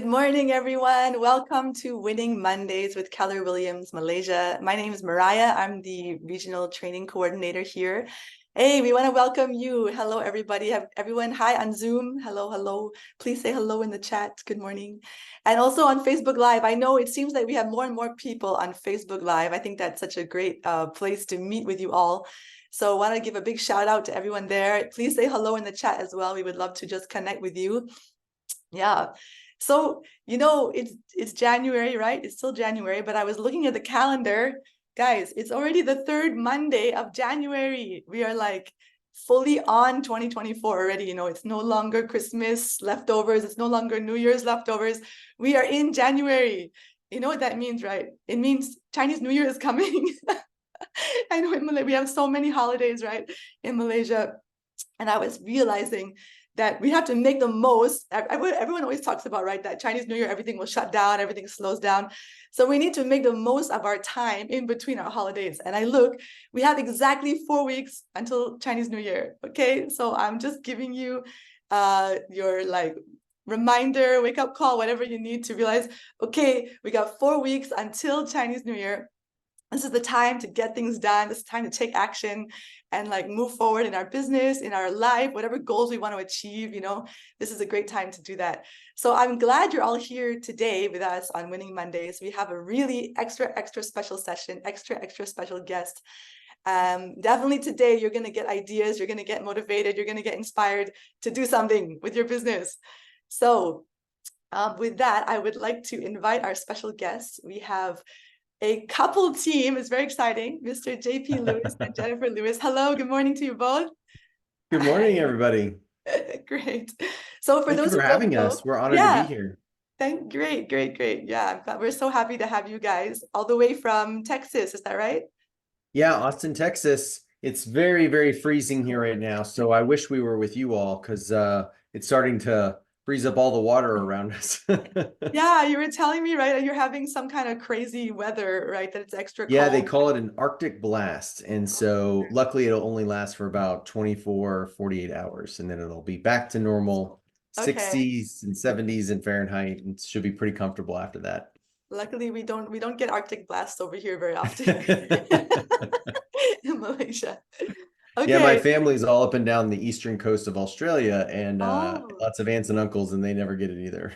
Good morning, everyone. Welcome to Winning Mondays with KW Malaysia. My name is Mariah. I'm the regional training coordinator here. Hey, we want to welcome you. Hello, everybody. Everyone, hi on Zoom. Hello, hello. Please say hello in the chat. Good morning. And also on Facebook Live. I know it seems like we have more and more people on Facebook Live. I think that's such a great place to meet with you all. So I want to give a big shout out to everyone there. Please say hello in the chat as well. We would love to just connect with you. Yeah. So, it's January, right? It's still January, but I was looking at the calendar. Guys, it's already the third Monday of January. We are like fully on 2024 already. It's no longer Christmas leftovers. It's no longer New Year's leftovers. We are in January. You know what that means, right? It means Chinese New Year is coming. I know in Malaysia, we have so many holidays, right? In Malaysia. And I was realizing that we have to make the most. Everyone always talks about, right, that Chinese New Year, everything will shut down, everything slows down. So we need to make the most of our time in between our holidays. And I look, we have exactly 4 weeks until Chinese New Year. Okay, so I'm just giving you your reminder, wake up call, whatever you need to realize, okay, we got 4 weeks until Chinese New Year. This is the time to get things done. This is the time to take action and move forward in our business, in our life, whatever goals we want to achieve. This is a great time to do that. So I'm glad you're all here today with us on Winning Mondays. We have a really extra special session, extra special guest. Definitely today, you're going to get ideas. You're going to get motivated. You're going to get inspired to do something with your business. So with that, I would like to invite our special guests. We have a couple team. Is very exciting. Mr. JP Lewis and Jennifer Lewis. Hello, good morning to you both. Good morning, everybody. Great. So Thank you for having us. We're honored to be here. Great. Yeah, we're so happy to have you guys all the way from Texas. Is that right? Yeah, Austin, Texas. It's very, very freezing here right now. So I wish we were with you all because it's starting to freeze up all the water around us. Yeah, you were telling me, right, you're having some kind of crazy weather, right? That it's extra cold. Yeah, they call it an Arctic blast. And so luckily it'll only last for about 24, 48 hours. And then it'll be back to normal, 60s and 70s in Fahrenheit. And it should be pretty comfortable after that. Luckily, we don't get Arctic blasts over here very often in Malaysia. Okay. Yeah, my family's all up and down the eastern coast of Australia, and lots of aunts and uncles, and they never get it either.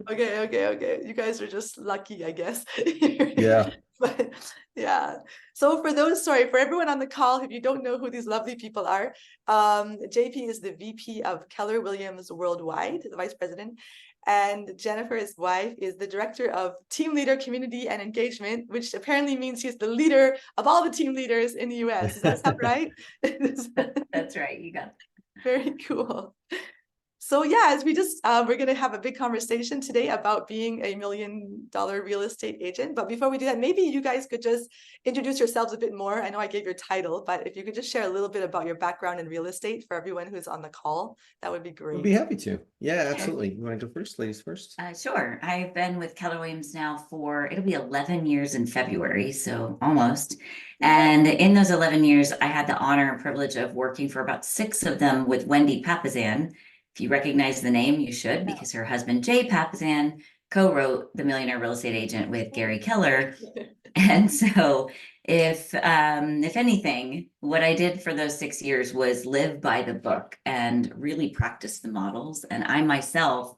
Okay. You guys are just lucky, I guess. Yeah. But yeah. So for everyone on the call, if you don't know who these lovely people are, JP is the VP of Keller Williams Worldwide, the Vice President. And Jennifer, his wife, is the Director of Team Leader Community and Engagement, which apparently means he's the leader of all the team leaders in the US. Does that sound right? That's right. You got that. Very cool. So yeah, as we're going to have a big conversation today about being a $1 million real estate agent. But before we do that, maybe you guys could just introduce yourselves a bit more. I know I gave your title, but if you could just share a little bit about your background in real estate for everyone who's on the call, that would be great. I'd be happy to. Yeah, absolutely. You want to go first, ladies first? Sure. I've been with Keller Williams now it'll be 11 years in February, so almost. And in those 11 years, I had the honor and privilege of working for about 6 of them with Wendy Papasan. If you recognize the name, you should, because her husband, Jay Papasan, co-wrote The Millionaire Real Estate Agent with Gary Keller. And so if anything, what I did for those 6 years was live by the book and really practice the models. And I myself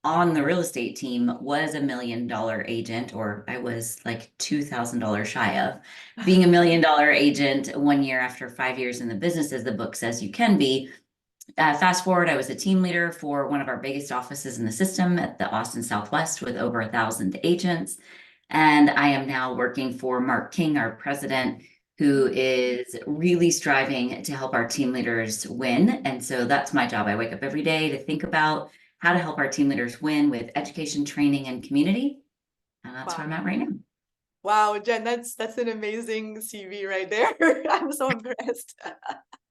on the real estate team was a $1 million agent, or I was like $2,000 shy of being a $1 million agent 1 year after 5 years in the business, as the book says you can be. Fast forward, I was a team leader for one of our biggest offices in the system at the Austin Southwest with over 1,000 agents. And I am now working for Mark King, our president, who is really striving to help our team leaders win. And so that's my job. I wake up every day to think about how to help our team leaders win with education, training, and community. And that's where I'm at right now. Wow, Jen, that's an amazing CV right there. I'm so impressed.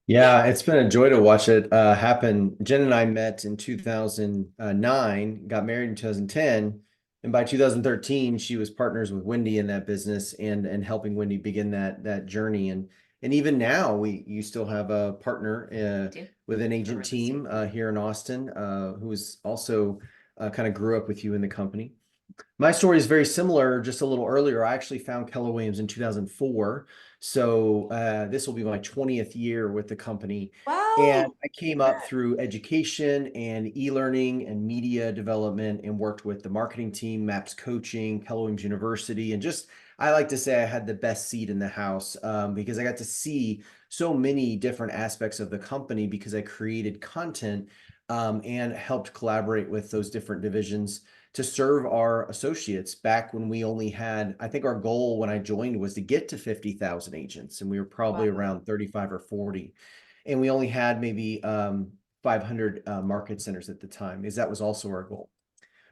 Yeah, it's been a joy to watch it happen. Jen and I met in 2009, got married in 2010, and by 2013, she was partners with Wendy in that business and helping Wendy begin that journey. And even now, you still have a partner with an agent team here in Austin who is also kind of grew up with you in the company. My story is very similar, just a little earlier. I actually found Keller Williams in 2004. So this will be my 20th year with the company. And Wow. I came up through education and e-learning and media development and worked with the marketing team, MAPS coaching, Keller Williams University. And just, I like to say I had the best seat in the house because I got to see so many different aspects of the company because I created content and helped collaborate with those different divisions to serve our associates back when we only had, I think our goal when I joined was to get to 50,000 agents, and we were probably Wow. around 35 or 40. And we only had maybe 500 market centers at the time, because that was also our goal.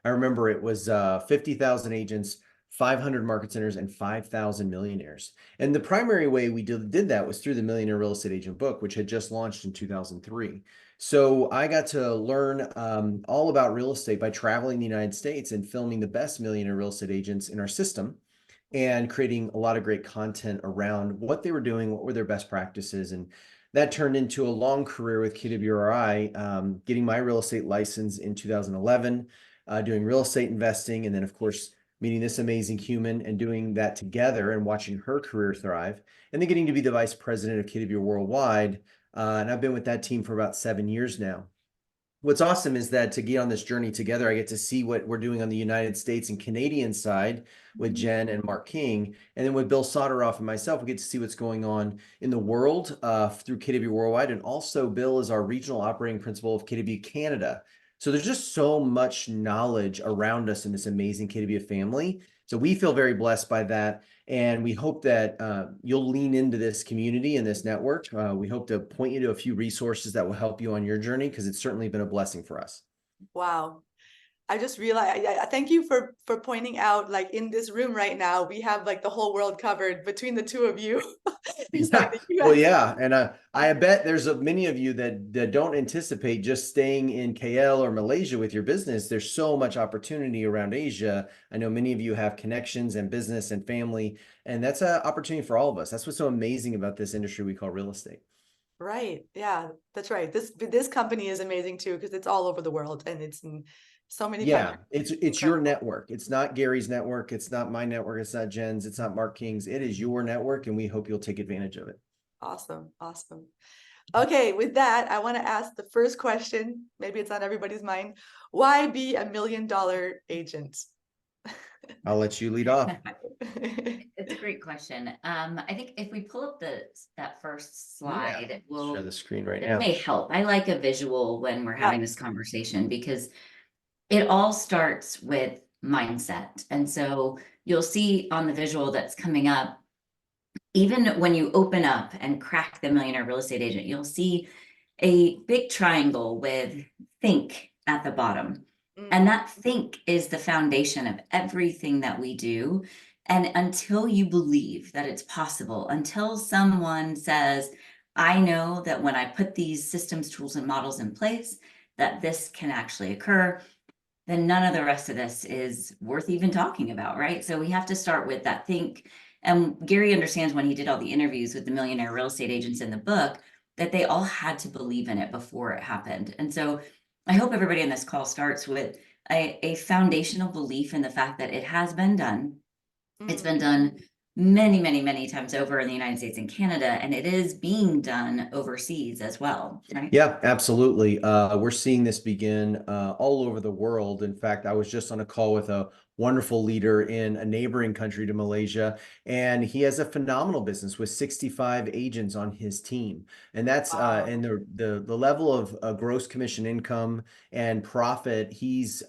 I remember it was 50,000 agents, 500 market centers, and 5,000 millionaires. And the primary way we did that was through the Millionaire Real Estate Agent book, which had just launched in 2003. So I got to learn all about real estate by traveling the United States and filming the best millionaire real estate agents in our system and creating a lot of great content around what they were doing, what were their best practices. And that turned into a long career with KWRI, getting my real estate license in 2011, doing real estate investing, and then, of course, meeting this amazing human and doing that together and watching her career thrive, and then getting to be the vice president of KW Worldwide. And I've been with that team for about 7 years now. What's awesome is that to get on this journey together, I get to see what we're doing on the United States and Canadian side with Jenn and Mark King. And then with Bill Soderoff and myself, we get to see what's going on in the world through KW Worldwide. And also Bill is our regional operating principal of KW Canada. So there's just so much knowledge around us in this amazing KW family. So we feel very blessed by that. And we hope that you'll lean into this community and this network. We hope to point you to a few resources that will help you on your journey, because it's certainly been a blessing for us. Wow. I just realized, I thank you for pointing out, like, in this room right now, we have like the whole world covered between the two of you. It's like the Well, US. yeah. And I bet there's many of you that don't anticipate just staying in KL or Malaysia with your business. There's so much opportunity around Asia. I know many of you have connections and business and family, and that's an opportunity for all of us. That's what's so amazing about this industry we call real estate. Right. Yeah, that's right. This company is amazing too, because it's all over the world and it's in so many Yeah, countries. it's your Incredible. network. It's not Gary's network. It's not my network. It's not Jen's. It's not Mark King's. It is your network, and we hope you'll take advantage of it. Awesome. Awesome. Okay, with that, I want to ask the first question. Maybe it's on everybody's mind. Why be $1 million agent? I'll let you lead off. It's a great question. I think if we pull up that first slide, Yeah, it will share the screen right it now. may help. I like a visual when we're Yeah. having this conversation because it all starts with mindset. And so you'll see on the visual that's coming up, even when you open up and crack the Millionaire Real Estate Agent, you'll see a big triangle with think at the bottom. And that think is the foundation of everything that we do. And until you believe that it's possible, until someone says, I know that when I put these systems, tools, and models in place, that this can actually occur, then none of the rest of this is worth even talking about, right? So we have to start with that think. And Gary understands when he did all the interviews with the millionaire real estate agents in the book, that they all had to believe in it before it happened. And so I hope everybody in this call starts with a foundational belief in the fact that it has been done. It's been done many, many, many times over in the United States and Canada, and it is being done overseas as well, right? Yeah, absolutely. We're seeing this begin all over the world. In fact, I was just on a call with a wonderful leader in a neighboring country to Malaysia, and he has a phenomenal business with 65 agents on his team. And that's Wow. and the level of gross commission income and profit he's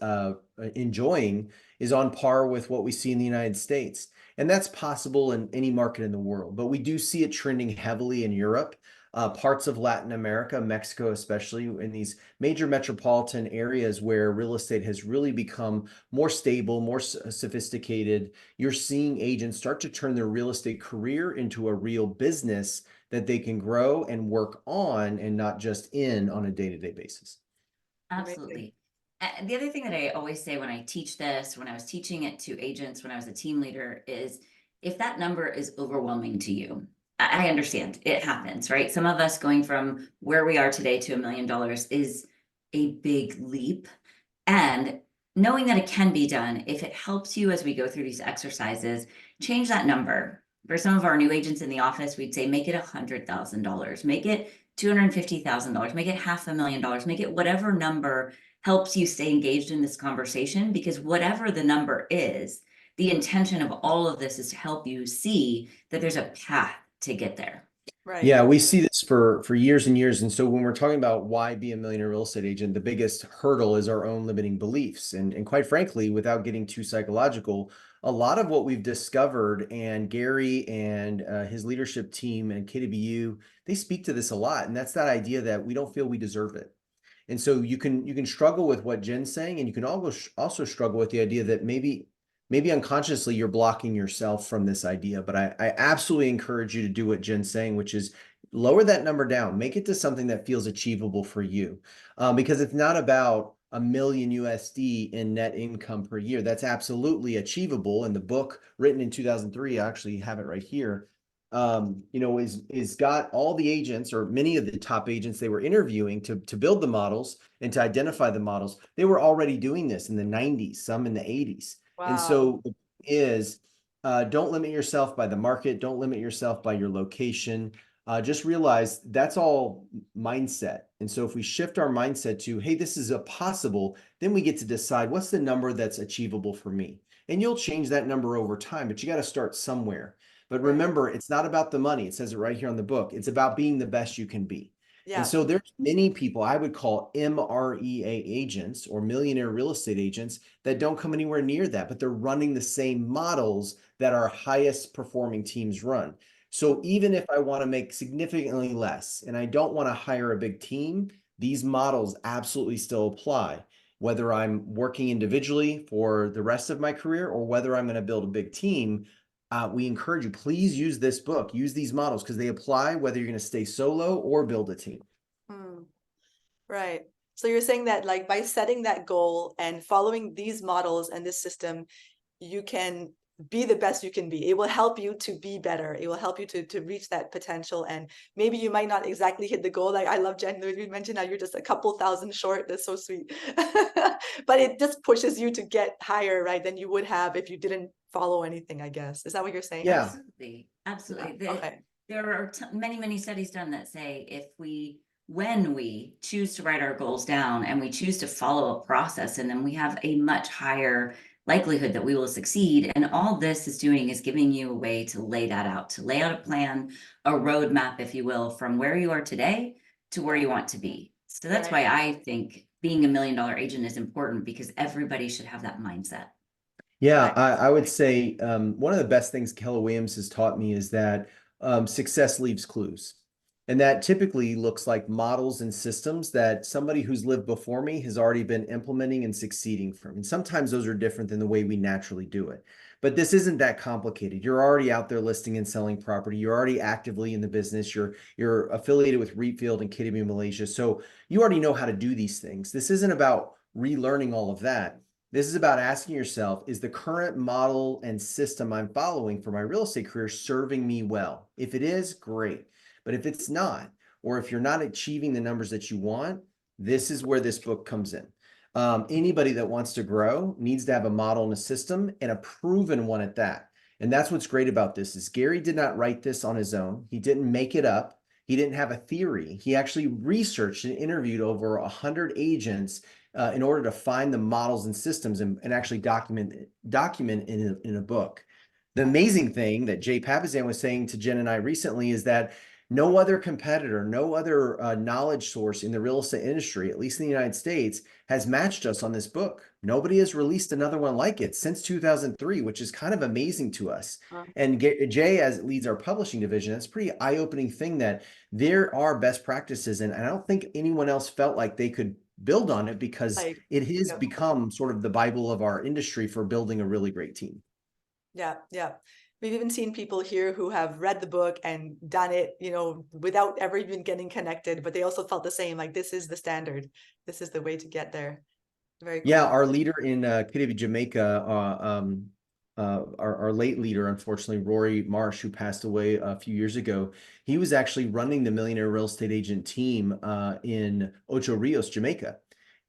enjoying is on par with what we see in the United States. And that's possible in any market in the world, but we do see it trending heavily in Europe. Parts of Latin America, Mexico especially, in these major metropolitan areas where real estate has really become more stable, more sophisticated. You're seeing agents start to turn their real estate career into a real business that they can grow and work on, and not just in on a day-to-day basis. Absolutely. And the other thing that I always say when I teach this, when I was teaching it to agents, when I was a team leader, is if that number is overwhelming to you, I understand it happens, right? Some of us going from where we are today to $1 million is a big leap. And knowing that it can be done, if it helps you as we go through these exercises, change that number. For some of our new agents in the office, we'd say make it $100,000, make it $250,000, make it $500,000, make it whatever number helps you stay engaged in this conversation, because whatever the number is, the intention of all of this is to help you see that there's a path to get there. Right. Yeah, we see this for years and years. And so when we're talking about why be a millionaire real estate agent, the biggest hurdle is our own limiting beliefs. And quite frankly, without getting too psychological, a lot of what we've discovered, and Gary and his leadership team and KW, they speak to this a lot. And that's that idea that we don't feel we deserve it. And so you can struggle with what Jen's saying, and you can also struggle with the idea that maybe unconsciously you're blocking yourself from this idea. But I absolutely encourage you to do what Jen's saying, which is lower that number down, make it to something that feels achievable for you. Because it's not about $1 million USD in net income per year. That's absolutely achievable. In the book written in 2003, I actually have it right here. Is got all the agents, or many of the top agents they were interviewing to build the models and to identify the models. They were already doing this in the 90s, some in the 80s. And so the is don't limit yourself by the market. Don't limit yourself by your location. Just realize that's all mindset. And so if we shift our mindset to, hey, this is a possible, then we get to decide what's the number that's achievable for me. And you'll change that number over time, but you got to start somewhere. But remember, it's not about the money. It says it right here on the book. It's about being the best you can be. Yeah. And so there's many people I would call MREA agents or millionaire real estate agents that don't come anywhere near that, but they're running the same models that our highest performing teams run. So even if I want to make significantly less and I don't want to hire a big team, these models absolutely still apply, whether I'm working individually for the rest of my career or whether I'm going to build a big team. We encourage you, please use this book, use these models, because they apply whether you're going to stay solo or build a team. Right. So you're saying that, like, by setting that goal and following these models and this system, you can be the best you can be. It will help you to be better. It will help you to reach that potential. And maybe you might not exactly hit the goal. Like, I love Jenn, you mentioned how you're just a couple thousand short. That's so sweet. But it just pushes you to get higher, right, than you would have if you didn't follow anything, I guess. Is that what you're saying? Yeah. Absolutely. Absolutely. Yeah. Okay. There are many studies done that say when we choose to write our goals down and we choose to follow a process, and then we have a much higher likelihood that we will succeed. And all this is doing is giving you a way to lay that out, to lay out a plan, a roadmap, if you will, from where you are today to where you want to be. So that's why I think being $1 million agent is important, because everybody should have that mindset. Yeah, I would say one of the best things Keller Williams has taught me is that success leaves clues. And that typically looks like models and systems that somebody who's lived before me has already been implementing and succeeding from. And sometimes those are different than the way we naturally do it. But this isn't that complicated. You're already out there listing and selling property. You're already actively in the business. You're affiliated with Realty and KW Malaysia. So you already know how to do these things. This isn't about relearning all of that. This is about asking yourself, is the current model and system I'm following for my real estate career serving me well? If it is, great. But if it's not, or if you're not achieving the numbers that you want, this is where this book comes in. Anybody that wants to grow needs to have a model and a system, and a proven one at that. And that's what's great about this is Gary did not write this on his own. He didn't make it up. He didn't have a theory. He actually researched and interviewed over 100 agents in order to find the models and systems and actually document in a book. The amazing thing that Jay Papasan was saying to Jenn and I recently is that no other competitor, no other knowledge source in the real estate industry, at least in the United States, has matched us on this book. Nobody has released another one like it since 2003, which is kind of amazing to us. And Jay, as leads our publishing division, that's a pretty eye-opening thing that there are best practices. And I don't think anyone else felt like they could build on it, because it has become sort of the Bible of our industry for building a really great team. Yeah. We've even seen people here who have read the book and done it, without ever even getting connected, but they also felt the same, like, this is the standard. This is the way to get there. Very cool. Yeah, our leader in KW Jamaica, our late leader, unfortunately, Rory Marsh, who passed away a few years ago, he was actually running the Millionaire Real Estate Agent team in Ocho Rios, Jamaica.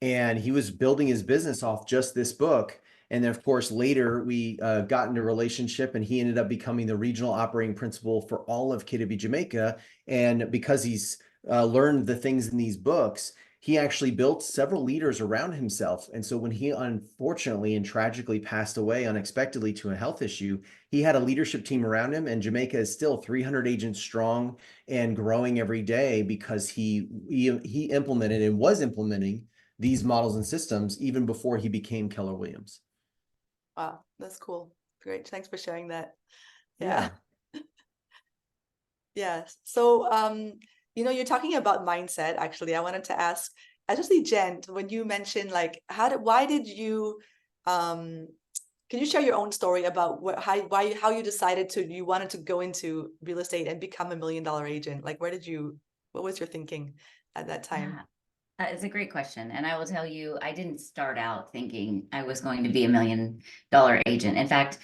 and he was building his business off just this book. And then, of course, later we got into a relationship, and he ended up becoming the regional operating principal for all of KW Jamaica. And because he's learned the things in these books, he actually built several leaders around himself. And so when he unfortunately and tragically passed away unexpectedly to a health issue, he had a leadership team around him, and Jamaica is still 300 agents strong and growing every day because he implemented and was implementing these models and systems even before he became Keller Williams. Wow, that's cool. Great. Thanks for sharing that. Yeah. Yeah. So, you're talking about mindset. Actually, I wanted to ask, especially Jen, when you mentioned like, why did you, can you share your own story about how you decided you wanted to go into real estate and become a $1 million agent? Like, what was your thinking at that time? It's a great question. And I will tell you, I didn't start out thinking I was going to be $1 million agent. In fact,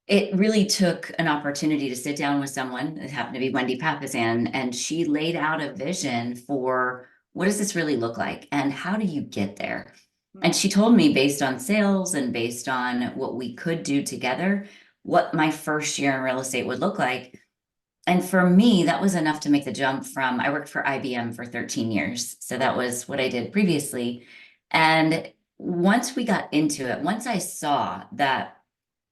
it really took an opportunity to sit down with someone. It happened to be Wendy Papasan, and she laid out a vision for what does this really look like and how do you get there? And she told me, based on sales and based on what we could do together, what my first year in real estate would look like. And for me, that was enough to make the jump from, I worked for IBM for 13 years. So that was what I did previously. And once we got into it, once I saw that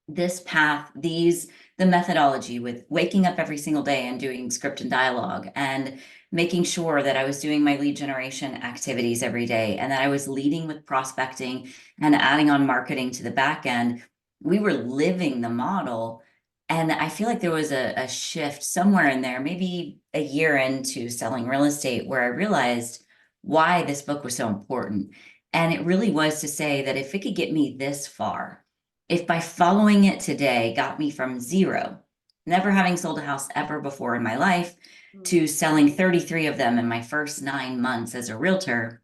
this path, the methodology with waking up every single day and doing script and dialogue and making sure that I was doing my lead generation activities every day and that I was leading with prospecting and adding on marketing to the back end, we were living the model. And I feel like there was a shift somewhere in there, maybe a year into selling real estate, where I realized why this book was so important. And it really was to say that if it could get me this far, if by following it today got me from zero, never having sold a house ever before in my life, to selling 33 of them in my first 9 months as a realtor,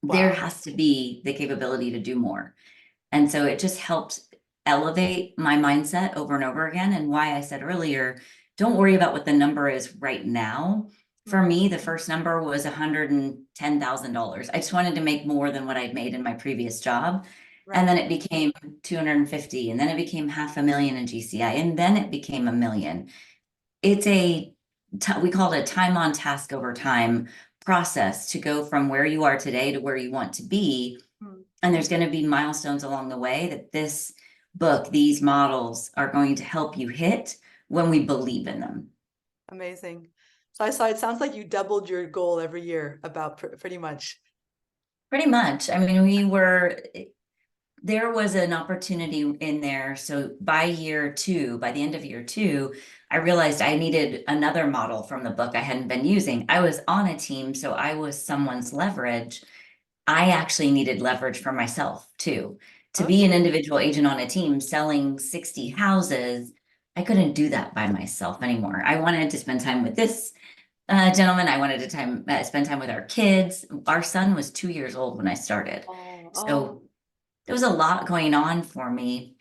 there has to be the capability to do more. And so it just helped elevate my mindset over and over again. And why I said earlier, don't worry about what the number is right now. For me, the first number was $110,000. I just wanted to make more than what I'd made in my previous job. Right. And then it became 250, and then it became $500,000 in GCI, and then it became $1 million. It's we call it a time on task over time process to go from where you are today to where you want to be. And there's going to be milestones along the way that this book, these models are going to help you hit when we believe in them. Amazing. So I saw, it sounds like you doubled your goal every year, about pretty much. Pretty much. I mean, there was an opportunity in there. So by the end of year 2, I realized I needed another model from the book I hadn't been using. I was on a team, so I was someone's leverage. I actually needed leverage for myself too. To be an individual agent on a team selling 60 houses, I couldn't do that by myself anymore. I wanted to spend time with this gentleman. I wanted to spend time with our kids. Our son was 2 years old when I started. So there was a lot going on for me.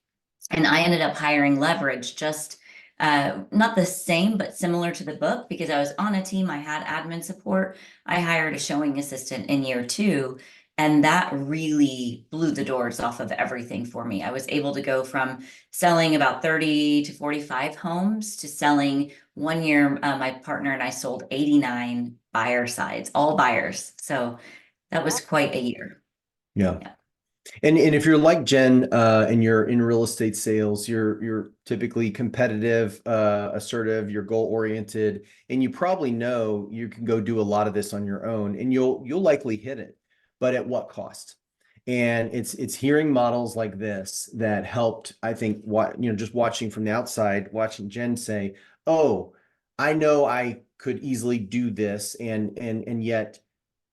And I ended up hiring leverage, just not the same, but similar to the book, because I was on a team. I had admin support. I hired a showing assistant in year 2. And that really blew the doors off of everything for me. I was able to go from selling about 30 to 45 homes to selling 1 year. My partner and I sold 89 buyer sides, all buyers. So that was quite a year. Yeah. And if you're like Jen, and you're in real estate sales, you're typically competitive, assertive, you're goal oriented, and you probably know you can go do a lot of this on your own, and you'll likely hit it, but at what cost? And it's hearing models like this that helped, I think, just watching from the outside, watching Jen say, "Oh, I know I could easily do this, and yet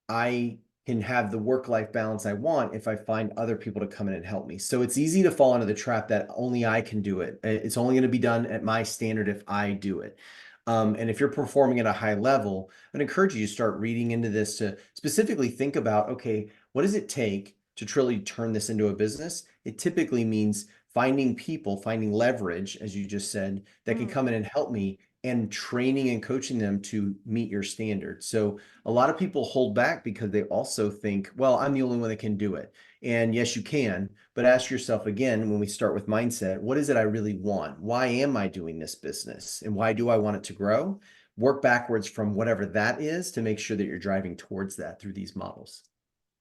I can have the work-life balance I want if I find other people to come in and help me." So it's easy to fall into the trap that only I can do it. It's only going to be done at my standard if I do it. And if you're performing at a high level, I'd encourage you to start reading into this, to specifically think about, okay, what does it take to truly turn this into a business? It typically means finding people, finding leverage, as you just said, that can come in and help me and training and coaching them to meet your standards. So a lot of people hold back because they also think, well, I'm the only one that can do it. And yes, you can, but ask yourself again, when we start with mindset, what is it I really want? Why am I doing this business? And why do I want it to grow? Work backwards from whatever that is to make sure that you're driving towards that through these models.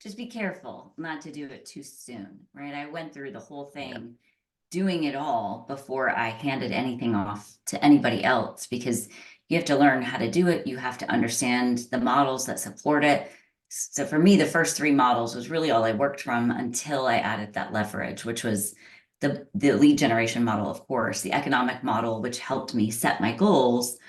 Just be careful not to do it too soon, right? I went through the whole thing doing it all before I handed anything off to anybody else, because you have to learn how to do it. You have to understand the models that support it. So for me, the first 3 models was really all I worked from until I added that leverage, which was the lead generation model, of course, the economic model, which helped me set my goals,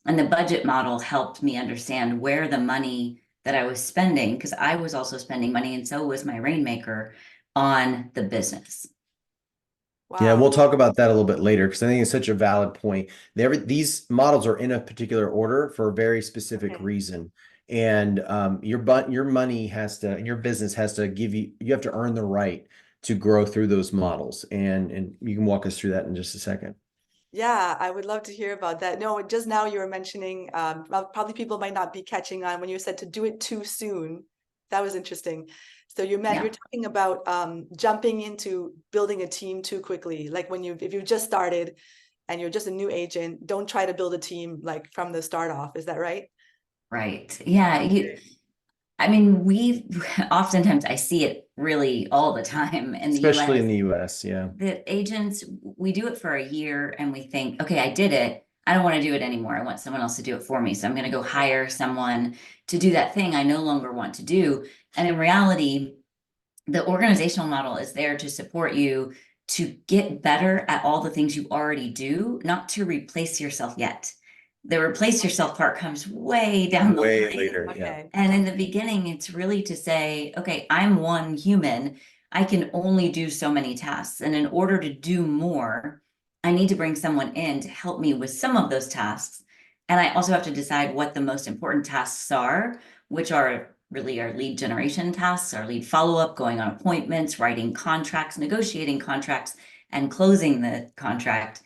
and the budget model helped me understand where the money that I was spending, because I was also spending money, and so was my rainmaker, on the business. Yeah, Wow. we'll talk about that a little bit later because I think it's such a valid point. These models are in a particular order for a very specific Okay. reason. And your money has to, and your business has to you have to earn the right to grow through those models. And you can walk us through that in just a second. Yeah, I would love to hear about that. No, just now you were mentioning, probably people might not be catching on when you said to do it too soon. That was interesting. So you're Yeah. talking about jumping into building a team too quickly. Like if you've just started and you're just a new agent, don't try to build a team like from the start off. Is that right? Right. Yeah. I mean, oftentimes I see it really all the time in the Especially US. in the US, yeah. The agents, we do it for a year and we think, okay, I did it. I don't want to do it anymore. I want someone else to do it for me. So I'm going to go hire someone to do that thing I no longer want to do. And in reality, the organizational model is there to support you to get better at all the things you already do, not to replace yourself yet. The replace yourself part comes way down the Way line. later, yeah. Okay. And in the beginning, it's really to say, okay, I'm one human. I can only do so many tasks. And in order to do more, I need to bring someone in to help me with some of those tasks. And I also have to decide what the most important tasks are, which are really our lead generation tasks, our lead follow-up, going on appointments, writing contracts, negotiating contracts, and closing the contract.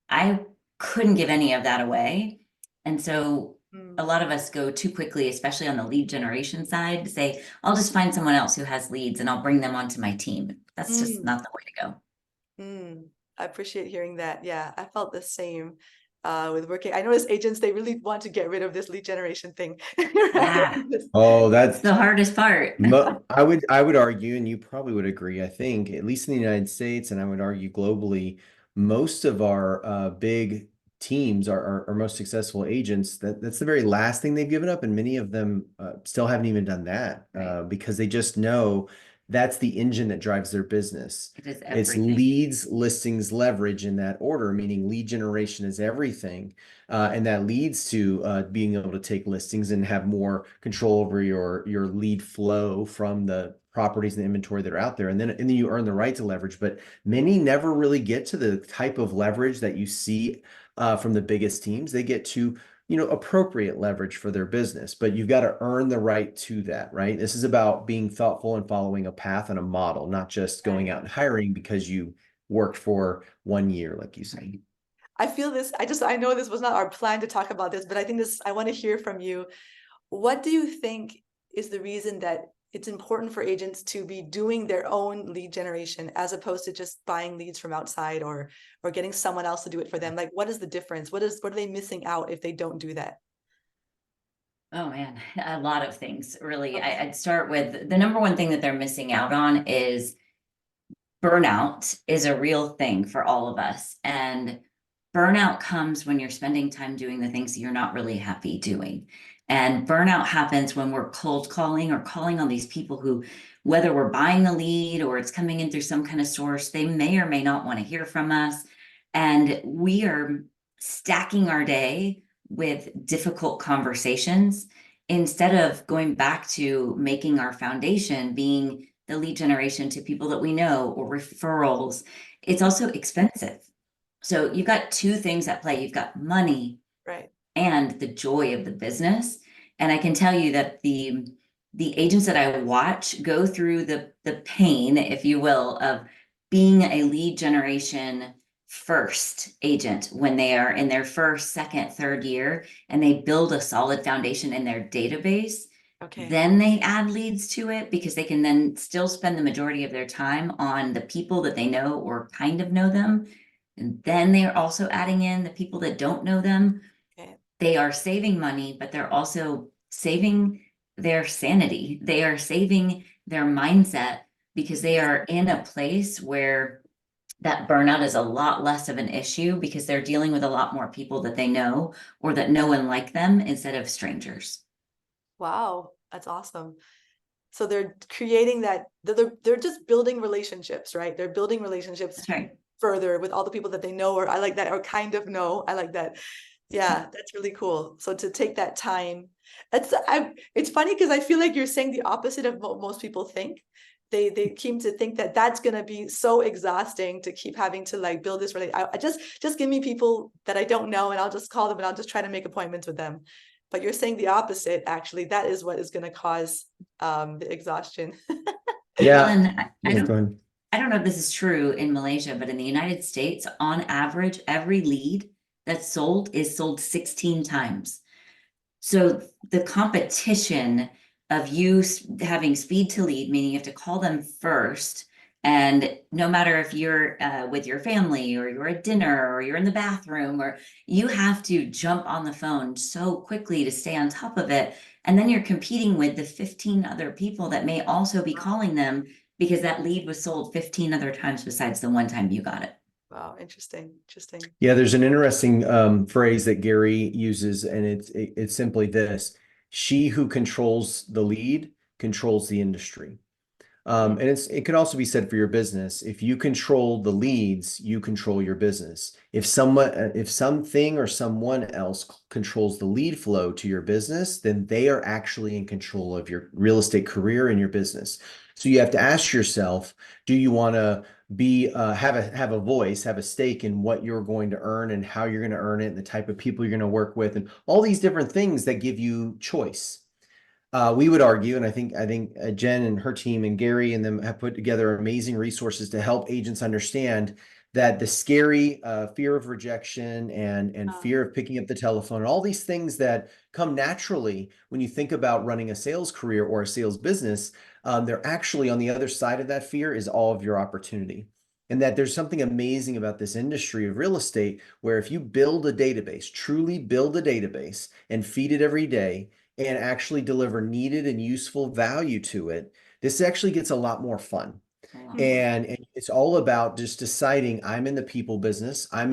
I couldn't give any of that away. And so a lot of us go too quickly, especially on the lead generation side, to say, I'll just find someone else who has leads and I'll bring them onto my team. That's just not the way to go. I appreciate hearing that. Yeah, I felt the same with working. I noticed agents, they really want to get rid of this lead generation thing. Right? Yeah. Oh, That's the hardest part. I would argue, and you probably would agree, I think, at least in the United States, and I would argue globally, most of our big teams, our most successful agents, that's the very last thing they've given up, and many of them still haven't even done that Right. because they just know that's the engine that drives their business. It is It's everything. leads, listings, leverage in that order, meaning lead generation is everything. And that leads to being able to take listings and have more control over your lead flow from the properties and the inventory that are out there. And then you earn the right to leverage. But many never really get to the type of leverage that you see from the biggest teams. They get to appropriate leverage for their business, but you've got to earn the right to that, right? This is about being thoughtful and following a path and a model, not just going out and hiring because you worked for 1 year, like you said. I feel this, I know this was not our plan to talk about this, but I want to hear from you. What do you think is the reason that it's important for agents to be doing their own lead generation as opposed to just buying leads from outside or getting someone else to do it for them? Like, what is the difference? What are they missing out if they don't do that? Oh man, a lot of things, really. Okay. I'd start with the number one thing that they're missing out on is burnout is a real thing for all of us. And burnout comes when you're spending time doing the things you're not really happy doing. And burnout happens when we're cold calling or calling on these people who, whether we're buying the lead or it's coming in through some kind of source, they may or may not want to hear from us. And we are stacking our day with difficult conversations instead of going back to making our foundation being the lead generation to people that we know or referrals. It's also expensive. So you've got 2 things at play. You've got money Right. and the joy of the business. And I can tell you that the agents that I watch go through the pain, if you will, of being a lead generation first agent when they are in their first, second, third year, and they build a solid foundation in their database. Okay. Then they add leads to it because they can then still spend the majority of their time on the people that they know or kind of know them. And then they are also adding in the people that don't know them. Okay. They are saving money, but they're also saving their sanity. They are saving their mindset because they are in a place where that burnout is a lot less of an issue because they're dealing with a lot more people that they know or that know and like them instead of strangers. Wow, that's awesome. So they're creating that, they're just building relationships, right? They're building relationships That's right. further with all the people that they know, or I like that, or kind of know. I like that. Yeah, that's really cool. So to take that time, it's funny because I feel like you're saying the opposite of what most people think. They seem to think that that's gonna be so exhausting to keep having to like build this relationship. I just give me people that I don't know, and I'll just call them and I'll just try to make appointments with them. But you're saying the opposite, actually. That is what is gonna cause the exhaustion. Yeah. And Yeah, go ahead. I don't know if this is true in Malaysia, but in the United States, on average, every lead that's sold is sold 16 times. So the competition of you having speed to lead, meaning you have to call them first. And no matter if you're with your family or you're at dinner or you're in the bathroom, or you have to jump on the phone so quickly to stay on top of it. And then you're competing with the 15 other people that may also be calling them because that lead was sold 15 other times besides the one time you got it. Wow, interesting. Yeah, there's an interesting phrase that Gary uses, and it's simply this: she who controls the lead controls the industry. And it could also be said for your business. If you control the leads, you control your business. If something or someone else controls the lead flow to your business, then they are actually in control of your real estate career and your business. So you have to ask yourself, do you want to have a voice, have a stake in what you're going to earn and how you're going to earn it, and the type of people you're going to work with, and all these different things that give you choice. We would argue, and I think Jenn and her team and Gary and them have put together amazing resources to help agents understand that the scary fear of rejection and fear of picking up the telephone, and all these things that come naturally when you think about running a sales career or a sales business, they're actually on the other side of that fear is all of your opportunity. And that there's something amazing about this industry of real estate where if you build a database, truly build a database and feed it every day, and actually deliver needed and useful value to it, this actually gets a lot more fun. And it's all about just deciding I'm in the people business. I'm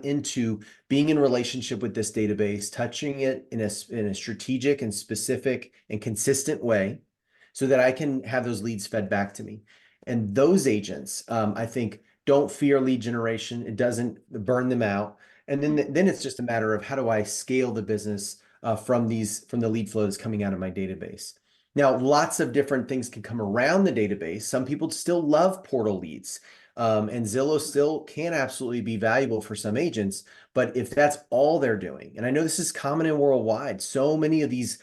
into being in relationship with this database, touching it in a strategic and specific and consistent way so that I can have those leads fed back to me. And those agents, I think, don't fear lead generation. It doesn't burn them out. And then it's just a matter of how do I scale the business from the lead flow that's coming out of my database. Now, lots of different things can come around the database. Some people still love portal leads, and Zillow still can absolutely be valuable for some agents. But if that's all they're doing, and I know this is common and worldwide, so many of these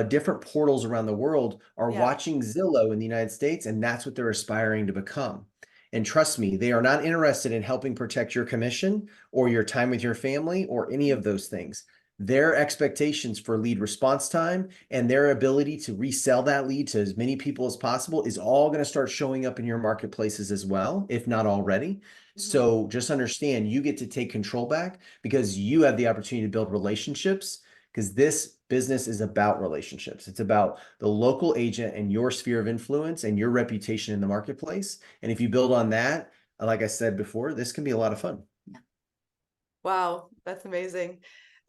different portals around the world are watching Zillow in the United States, and that's what they're aspiring to become. And trust me, they are not interested in helping protect your commission or your time with your family or any of those things. Their expectations for lead response time and their ability to resell that lead to as many people as possible is all going to start showing up in your marketplaces as well, if not already. So just understand you get to take control back because you have the opportunity to build relationships, because this business is about relationships. It's about the local agent and your sphere of influence and your reputation in the marketplace. And if you build on that, like I said before, this can be a lot of fun. Wow, that's amazing.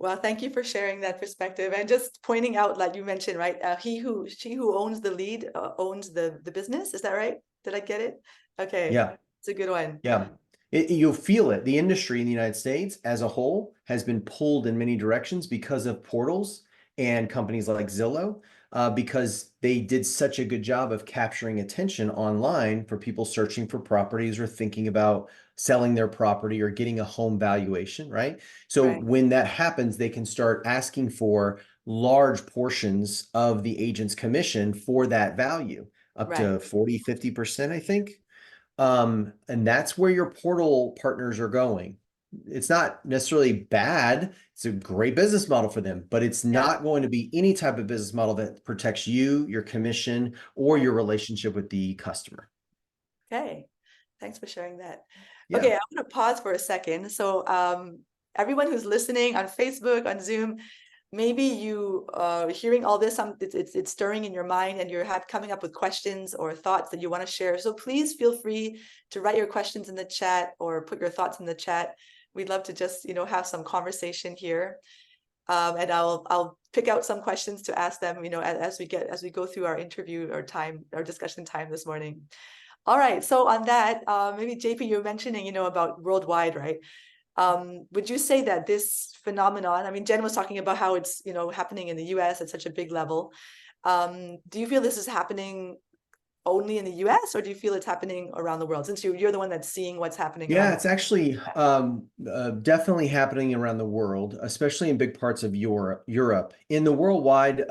Well, thank you for sharing that perspective and just pointing out, like you mentioned, right? She who owns the lead owns the business. Is that right? Did I get it? Okay. Yeah. It's a good one. Yeah. You'll feel it. The industry in the United States as a whole has been pulled in many directions because of portals and companies like Zillow, because they did such a good job of capturing attention online for people searching for properties or thinking about selling their property or getting a home valuation, right? So when that happens, they can start asking for large portions of the agent's commission for that value, up to 40, 50%, I think. And that's where your portal partners are going. It's not necessarily bad. It's a great business model for them, but it's Yeah. not going to be any type of business model that protects you, your commission, or Right. your relationship with the customer. Okay. Thanks for sharing that. Yeah. Okay, I'm going to pause for a second. So, everyone who's listening on Facebook, on Zoom, maybe you hearing all this, it's stirring in your mind, and you're coming up with questions or thoughts that you want to share. So please feel free to write your questions in the chat or put your thoughts in the chat. We'd love to just have some conversation here, and I'll pick out some questions to ask them. As we go through our interview or our discussion time this morning. All right. So on that, maybe JP, you're mentioning about worldwide, right? Would you say that this phenomenon, I mean, Jenn was talking about how it's, happening in the US at such a big level. Do you feel this is happening only in the US, or do you feel it's happening around the world, since you're the one that's seeing what's happening around Yeah, the it's actually definitely happening around the world, especially in big parts of Europe. In the worldwide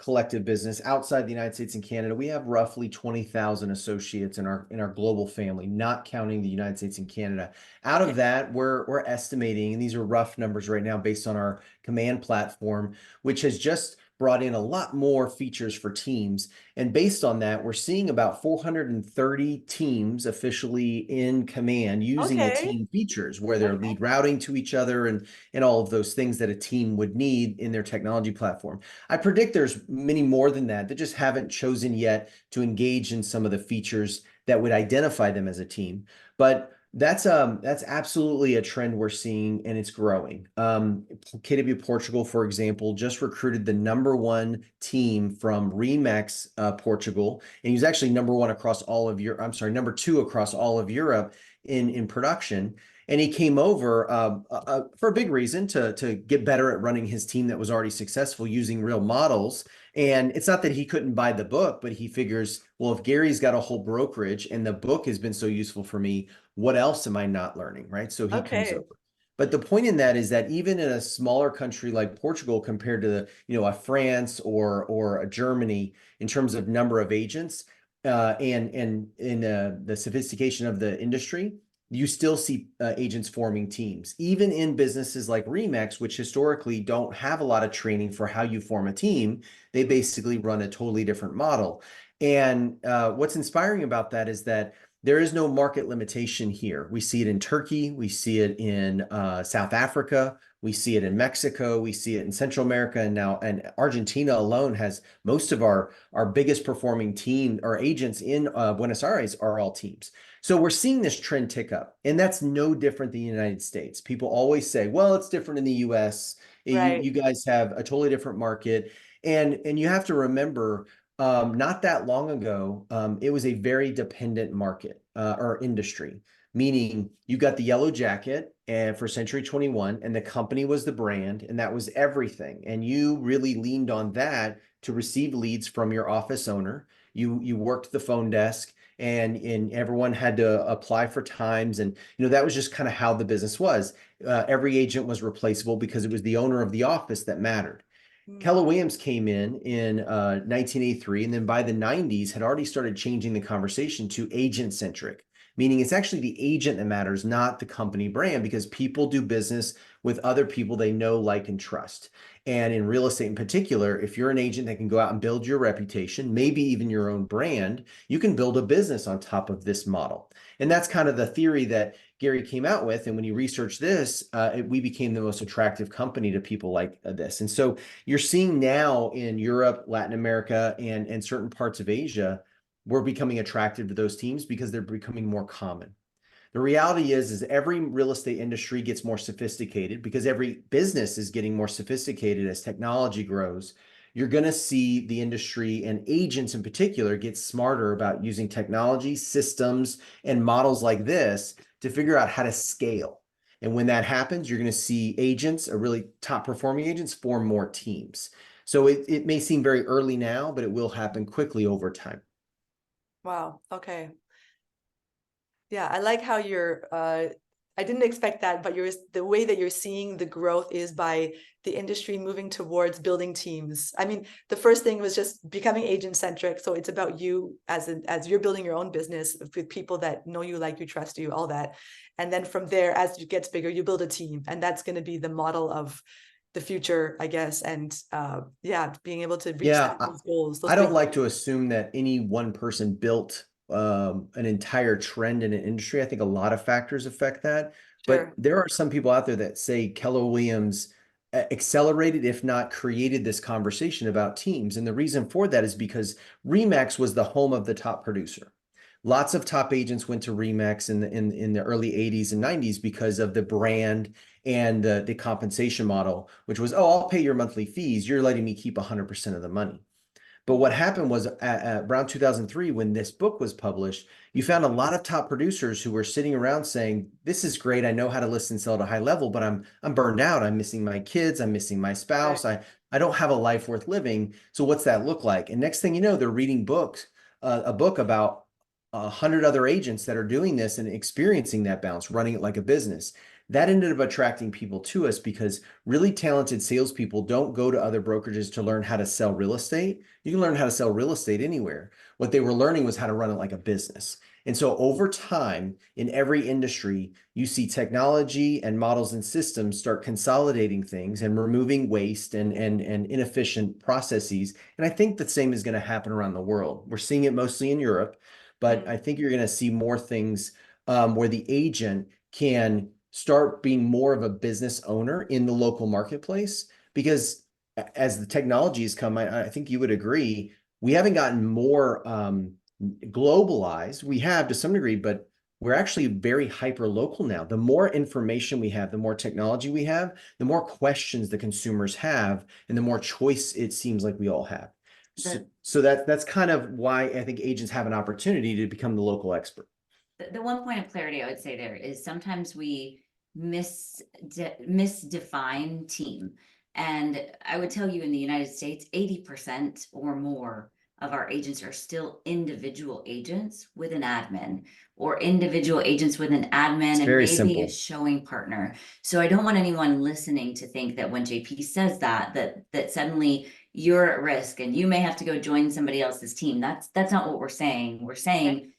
collective business outside the United States and Canada, we have roughly 20,000 associates in our global family, not counting the United States and Canada. Out Okay. of that, we're estimating, and these are rough numbers right now based on our command platform, which has just brought in a lot more features for teams. And based on that, we're seeing about 430 teams officially in command using the Okay. team features, where they're Okay. lead routing to each other and all of those things that a team would need in their technology platform. I predict there's many more than that just haven't chosen yet to engage in some of the features that would identify them as a team. But that's absolutely a trend we're seeing, and it's growing. KW Portugal, for example, just recruited the #1 team from Remax Portugal, and he's actually #1 across all of Europe. I'm sorry, #2 across all of Europe in production. And he came over for a big reason to get better at running his team that was already successful using real models. And it's not that he couldn't buy the book, but he figures, well, if Gary's got a whole brokerage and the book has been so useful for me, what else am I not learning, right? So he comes Okay. over. But the point in that is that even in a smaller country like Portugal, compared to a France or a Germany, in terms of number of agents and in the sophistication of the industry, you still see agents forming teams, even in businesses like Remax, which historically don't have a lot of training for how you form a team. They basically run a totally different model. And what's inspiring about that is that there is no market limitation here. We see it in Turkey. We see it in South Africa. We see it in Mexico. We see it in Central America. And Argentina alone has most of our biggest performing team or agents in Buenos Aires are all teams. So we're seeing this trend tick up, and that's no different than the United States. People always say, well, it's different in the US. Right. You guys have a totally different market. And you have to remember, not that long ago, it was a very dependent market or industry, meaning you got the yellow jacket and for Century 21, and the company was the brand, and that was everything. And you really leaned on that to receive leads from your office owner. You worked the phone desk, and everyone had to apply for times, and that was just kind of how the business was. Every agent was replaceable because it was the owner of the office that mattered. Keller Williams came in 1983, and then by the 90s had already started changing the conversation to agent-centric, meaning it's actually the agent that matters, not the company brand, because people do business with other people they know, like, and trust. And in real estate in particular, if you're an agent that can go out and build your reputation, maybe even your own brand, you can build a business on top of this model. And that's kind of the theory that Gary came out with. And when you research this, we became the most attractive company to people like this. And so you're seeing now in Europe, Latin America, and certain parts of Asia, we're becoming attracted to those teams because they're becoming more common. The reality is every real estate industry gets more sophisticated because every business is getting more sophisticated as technology grows. You're going to see the industry and agents in particular get smarter about using technology, systems, and models like this to figure out how to scale. And when that happens, you're going to see agents, really top performing agents, form more teams. So it may seem very early now, but it will happen quickly over time. Wow. Okay. Yeah, I like how you're I didn't expect that, but the way that you're seeing the growth is by the industry moving towards building teams. I mean, the first thing was just becoming agent centric. So it's about you as you're building your own business with people that know you, like you, trust you, all that. And then from there, as it gets bigger, you build a team, and that's going to be the model of the future, I guess. And yeah, being able to reach those goals. I don't like to assume that any one person built an entire trend in an industry. I think a lot of factors affect that. But there are some people out there that say Keller Williams accelerated, if not created, this conversation about teams. And the reason for that is because RE/MAX was the home of the top producer. Lots of top agents went to RE/MAX in the early 80s and 90s because of the brand and the compensation model, which was, oh, I'll pay your monthly fees. You're letting me keep 100% of the money. But what happened was at around 2003, when this book was published, you found a lot of top producers who were sitting around saying, this is great. I know how to list and sell at a high level, but I'm burned out. I'm missing my kids. I'm missing my spouse. I don't have a life worth living. So what's that look like? And next thing you know, they're reading books, a book about 100 other agents that are doing this and experiencing that bounce, running it like a business. That ended up attracting people to us because really talented salespeople don't go to other brokerages to learn how to sell real estate. You can learn how to sell real estate anywhere. What they were learning was how to run it like a business. And so over time, in every industry, you see technology and models and systems start consolidating things and removing waste and inefficient processes. And I think the same is going to happen around the world. We're seeing it mostly in Europe, but I think you're going to see more things where the agent can start being more of a business owner in the local marketplace, because as the technology has come, I think you would agree, we haven't gotten more globalized. We have to some degree, but we're actually very hyper local now. The more information we have, the more technology we have, the more questions the consumers have, and the more choice it seems like we all have. So that's kind of why I think agents have an opportunity to become the local expert. The one point of clarity I would say there is sometimes we misdefine team. And I would tell you in the United States, 80% or more of our agents are still individual agents with an admin, or individual agents with an admin and maybe simple. A showing partner. So I don't want anyone listening to think that when JP says that suddenly you're at risk and you may have to go join somebody else's team. That's not what we're saying. We're saying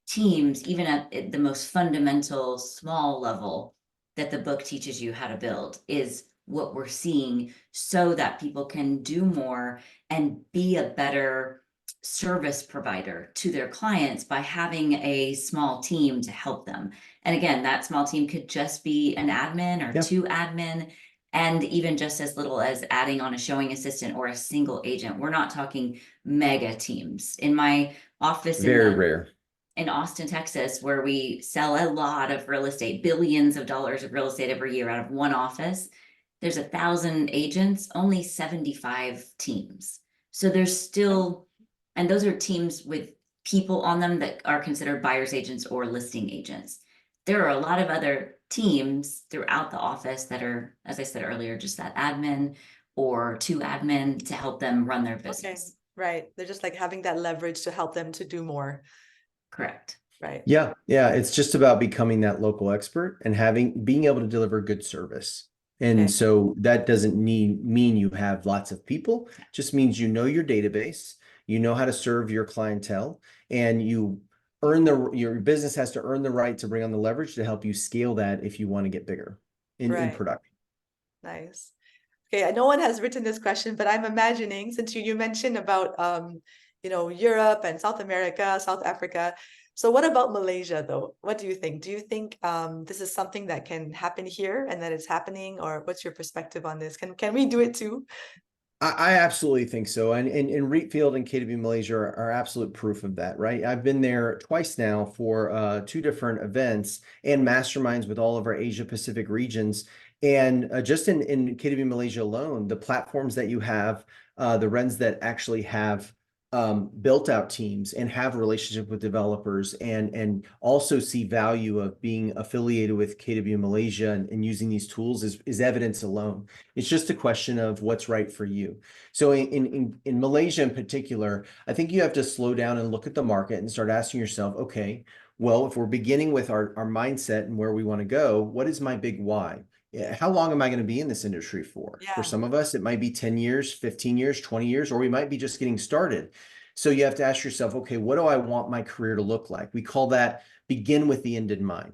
teams, even at the most fundamental small level that the book teaches you how to build, is what we're seeing, so that people can do more and be a better service provider to their clients by having a small team to help them. And again, that small team could just be an admin or two admin, and even just as little as adding on a showing assistant or a single agent. We're not talking mega teams. In my office, very rare. In Austin, Texas, where we sell a lot of real estate, billions of dollars of real estate every year out of one office, there's 1,000 agents, only 75 teams. So there's still, and those are teams with people on them that are considered buyer's agents or listing agents. There are a lot of other teams throughout the office that are, as I said earlier, just that admin or two admin to help them run their business. Okay. Right. They're just like having that leverage to help them to do more. Correct. Right. Yeah. It's just about becoming that local expert and being able to deliver good service. And so that doesn't mean you have lots of people. It just means you know your database, you know how to serve your clientele, and you your business has to earn the right to bring on the leverage to help you scale that if you want to get bigger in production. Nice. Okay, no one has written this question, but I'm imagining, since you mentioned about Europe and South America, South Africa. So what about Malaysia though? What do you think? Do you think this is something that can happen here and that it's happening, or what's your perspective on this? Can we do it too? I absolutely think so. And Reitfield and KW Malaysia are absolute proof of that, right? I've been there twice now for 2 different events and masterminds with all of our Asia Pacific regions. And just in KW Malaysia alone, the platforms that you have, the RENs that actually have built out teams and have a relationship with developers and also see value of being affiliated with KW Malaysia and using these tools is evidence alone. It's just a question of what's right for you. So in Malaysia in particular, I think you have to slow down and look at the market and start asking yourself, okay, Well, if we're beginning with our mindset and where we want to go, what is my big why? How long am I going to be in this industry for? For Yeah. some of us, it might be 10 years, 15 years, 20 years, or we might be just getting started. So you have to ask yourself, okay, what do I want my career to look like? We call that begin with the end in mind.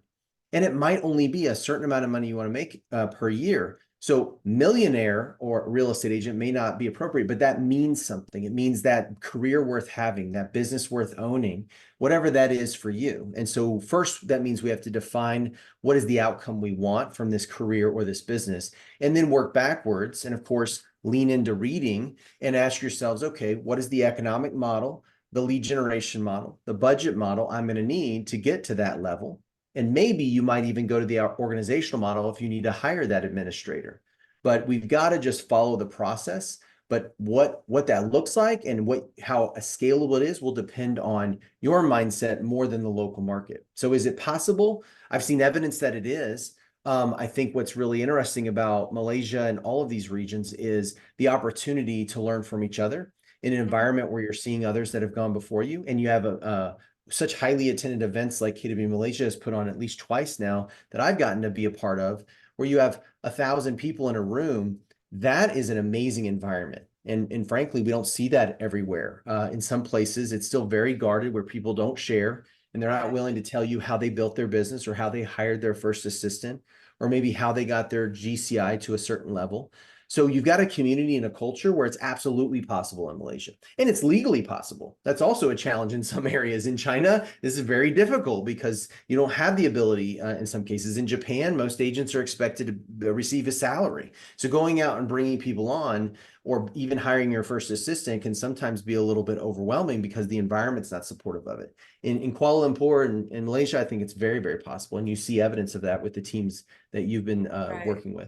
And it might only be a certain amount of money you want to make per year. So millionaire or real estate agent may not be appropriate, but that means something. It means that career worth having, that business worth owning, whatever that is for you. And so first, that means we have to define what is the outcome we want from this career or this business, and then work backwards. And of course, lean into reading and ask yourselves, okay, what is the economic model, the lead generation model, the budget model I'm going to need to get to that level? And maybe you might even go to the organizational model if you need to hire that administrator. But we've got to just follow the process. But what that looks like and how scalable it is will depend on your mindset more than the local market. So is it possible? I've seen evidence that it is. I think what's really interesting about Malaysia and all of these regions is the opportunity to learn from each other in an environment where you're seeing others that have gone before you, and you have such highly attended events like KW Malaysia has put on at least twice now that I've gotten to be a part of, where you have 1,000 people in a room. That is an amazing environment. And frankly, we don't see that everywhere. In some places, it's still very guarded where people don't share and they're not willing to tell you how they built their business or how they hired their first assistant or maybe how they got their GCI to a certain level. So you've got a community and a culture where it's absolutely possible in Malaysia, and it's legally possible. That's also a challenge in some areas. In China, this is very difficult because you don't have the ability in some cases. In Japan, most agents are expected to receive a salary. So going out and bringing people on or even hiring your first assistant can sometimes be a little bit overwhelming because the environment's not supportive of it. In Kuala Lumpur and in Malaysia, I think it's very, very possible. And you see evidence of that with the teams that you've been working with.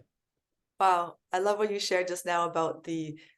Wow, I love what you shared just now about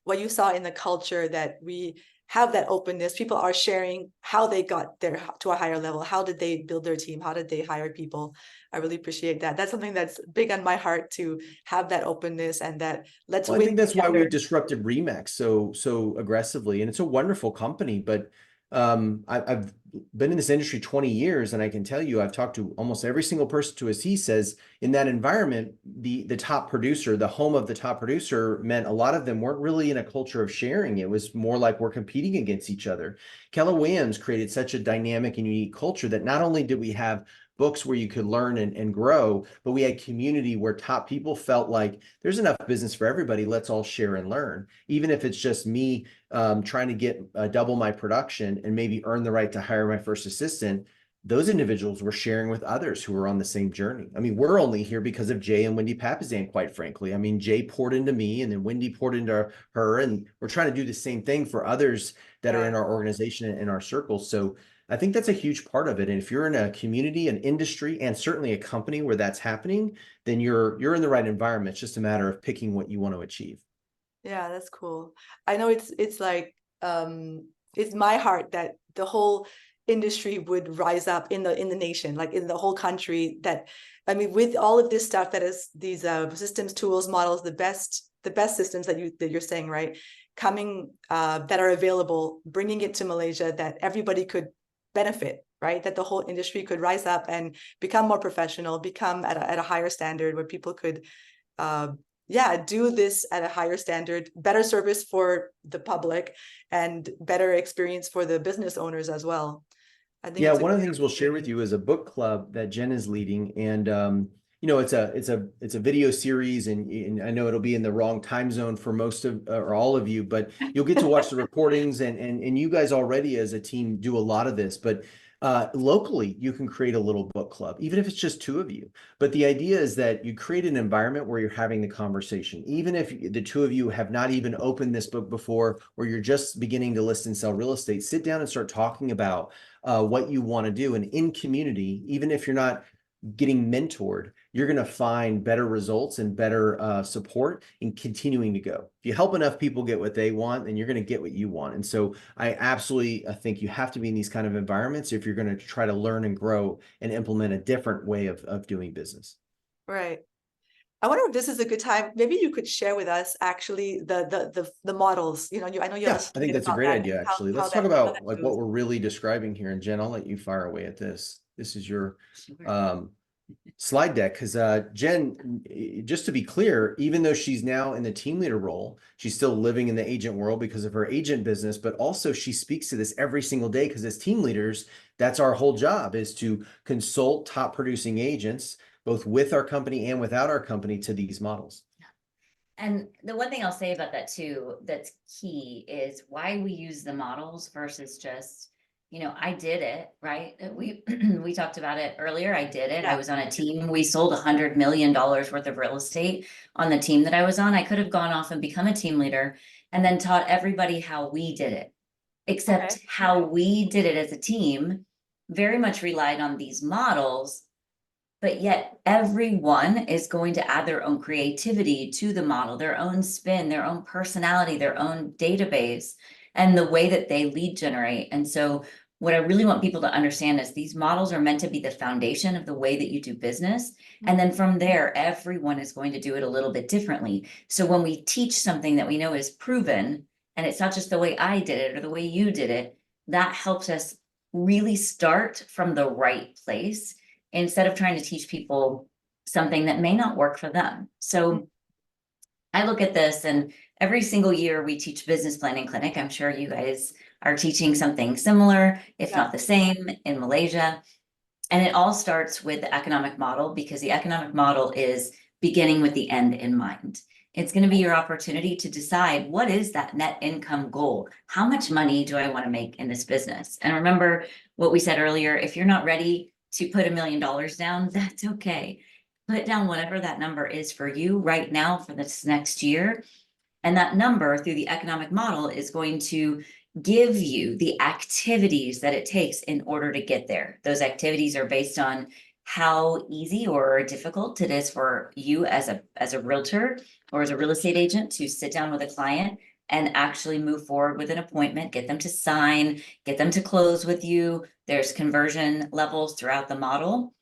what you saw in the culture, that we have that openness. People are sharing how they got there to a higher level. How did they build their team? How did they hire people? I really appreciate that. That's something that's big on my heart, to have that openness and that let's Well, I win think that's why we together. disrupted Remax so aggressively, and it's a wonderful company. But I've been in this industry 20 years, and I can tell you, I've talked to almost every single person to, as he says, in that environment, the top producer, the home of the top producer, meant a lot of them weren't really in a culture of sharing. It was more like we're competing against each other. Keller Williams created such a dynamic and unique culture that not only did we have books where you could learn and grow, but we had community where top people felt like there's enough business for everybody. Let's all share and learn. Even if it's just me trying to get double my production and maybe earn the right to hire my first assistant, those individuals were sharing with others who were on the same journey. I mean, we're only here because of Jay and Wendy Papazan, quite frankly. I mean, Jay poured into me and then Wendy poured into her, and we're trying to do the same thing for others that are in our organization and in our circles. So I think that's a huge part of it. And if you're in a community, an industry, and certainly a company where that's happening, then you're in the right environment. It's just a matter of picking what you want to achieve. Yeah, that's cool. I know it's like it's my heart that the whole industry would rise up in the nation, like in the whole country. That, I mean, with all of this stuff that is these systems, tools, models, the best systems that you're saying, right, coming that are available, bringing it to Malaysia, that everybody could benefit, right? That the whole industry could rise up and become more professional, become at a higher standard, where people could do this at a higher standard, better service for the public and better experience for the business owners as well. I think it's one of the things we'll share with you is a book club that Jenn is leading, and it's a video series, and I know it'll be in the wrong time zone for most of or all of you, but you'll get to watch the recordings, and you guys already as a team do a lot of this, but locally you can create a little book club, even if it's just two of you. But the idea is that you create an environment where you're having the conversation, even if the two of you have not even opened this book before, or you're just beginning to list and sell real estate. Sit down and start talking about what you want to do. And in community, even if you're not getting mentored, you're going to find better results and better support in continuing to go. If you help enough people get what they want, then you're going to get what you want. And so I absolutely think you have to be in these kind of environments if you're going to try to learn and grow and implement a different way of doing business. right. I wonder if this is a good time. Maybe you could share with us actually the models. You know, I know you're Yeah, I think that's a about great that. idea, actually. Let's talk about like what we're really describing here. And Jen, I'll let you fire away at this. This is your slide deck, because Jen, just to be clear, even though she's now in the team leader role, she's still living in the agent world because of her agent business, but also she speaks to this every single day because as team leaders, that's our whole job, is to consult top producing agents, both with our company and without our company, to these models. And the one thing I'll say about that too, that's key, is why we use the models versus just, you know, I did it, right? We we talked about it earlier. I did it. Yeah. I was on a team. We sold $100 million worth of real estate on the team that I was on. I could have gone off and become a team leader and then taught everybody how we did it. Except how we did it as a team very much relied on these models, but yet everyone is going to add their own creativity to the model, their own spin, their own personality, their own database, and the way that they lead generate. And so what I really want people to understand is these models are meant to be the foundation of the way that you do business. And then from there, everyone is going to do it a little bit differently. So when we teach something that we know is proven, and it's not just the way I did it or the way you did it, that helps us really start from the right place instead of trying to teach people something that may not work for them. So I look at this, and every single year we teach business planning clinic. I'm sure you guys are teaching something similar, if not the same, in Malaysia. And it all starts with the economic model, because the economic model is beginning with the end in mind. It's going to be your opportunity to decide, what is that net income goal? How much money do I want to make in this business? And remember what we said earlier, if you're not ready to put $1 million down, that's okay. Put down whatever that number is for you right now for this next year. And that number through the economic model is going to give you the activities that it takes in order to get there. Those activities are based on how easy or difficult it is for you as a realtor or as a real estate agent to sit down with a client and actually move forward with an appointment, get them to sign, get them to close with you. There's conversion levels throughout the model.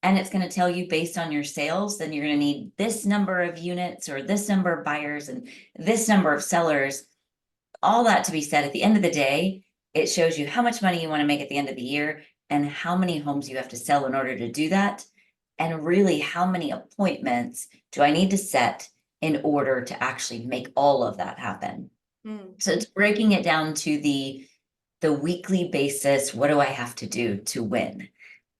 And it's going to tell you, based on your sales, then you're going to need this number of units or this number of buyers and this number of sellers. All that to be said, at the end of the day, it shows you how much money you want to make at the end of the year and how many homes you have to sell in order to do that. And really, how many appointments do I need to set in order to actually make all of that happen? So it's breaking it down to the weekly basis. What do I have to do to win?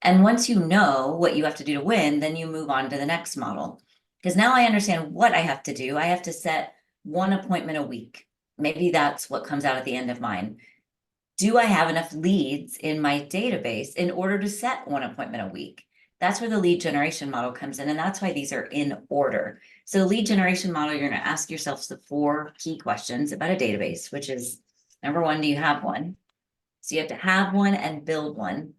And once you know what you have to do to win, then you move on to the next model. Because now I understand what I have to do. I have to set one appointment a week. Maybe that's what comes out at the end of mine. Do I have enough leads in my database in order to set one appointment a week? That's where the lead generation model comes in. And that's why these are in order. So the lead generation model, you're going to ask yourself the 4 key questions about a database, which is, number 1, do you have one? So you have to have one and build one.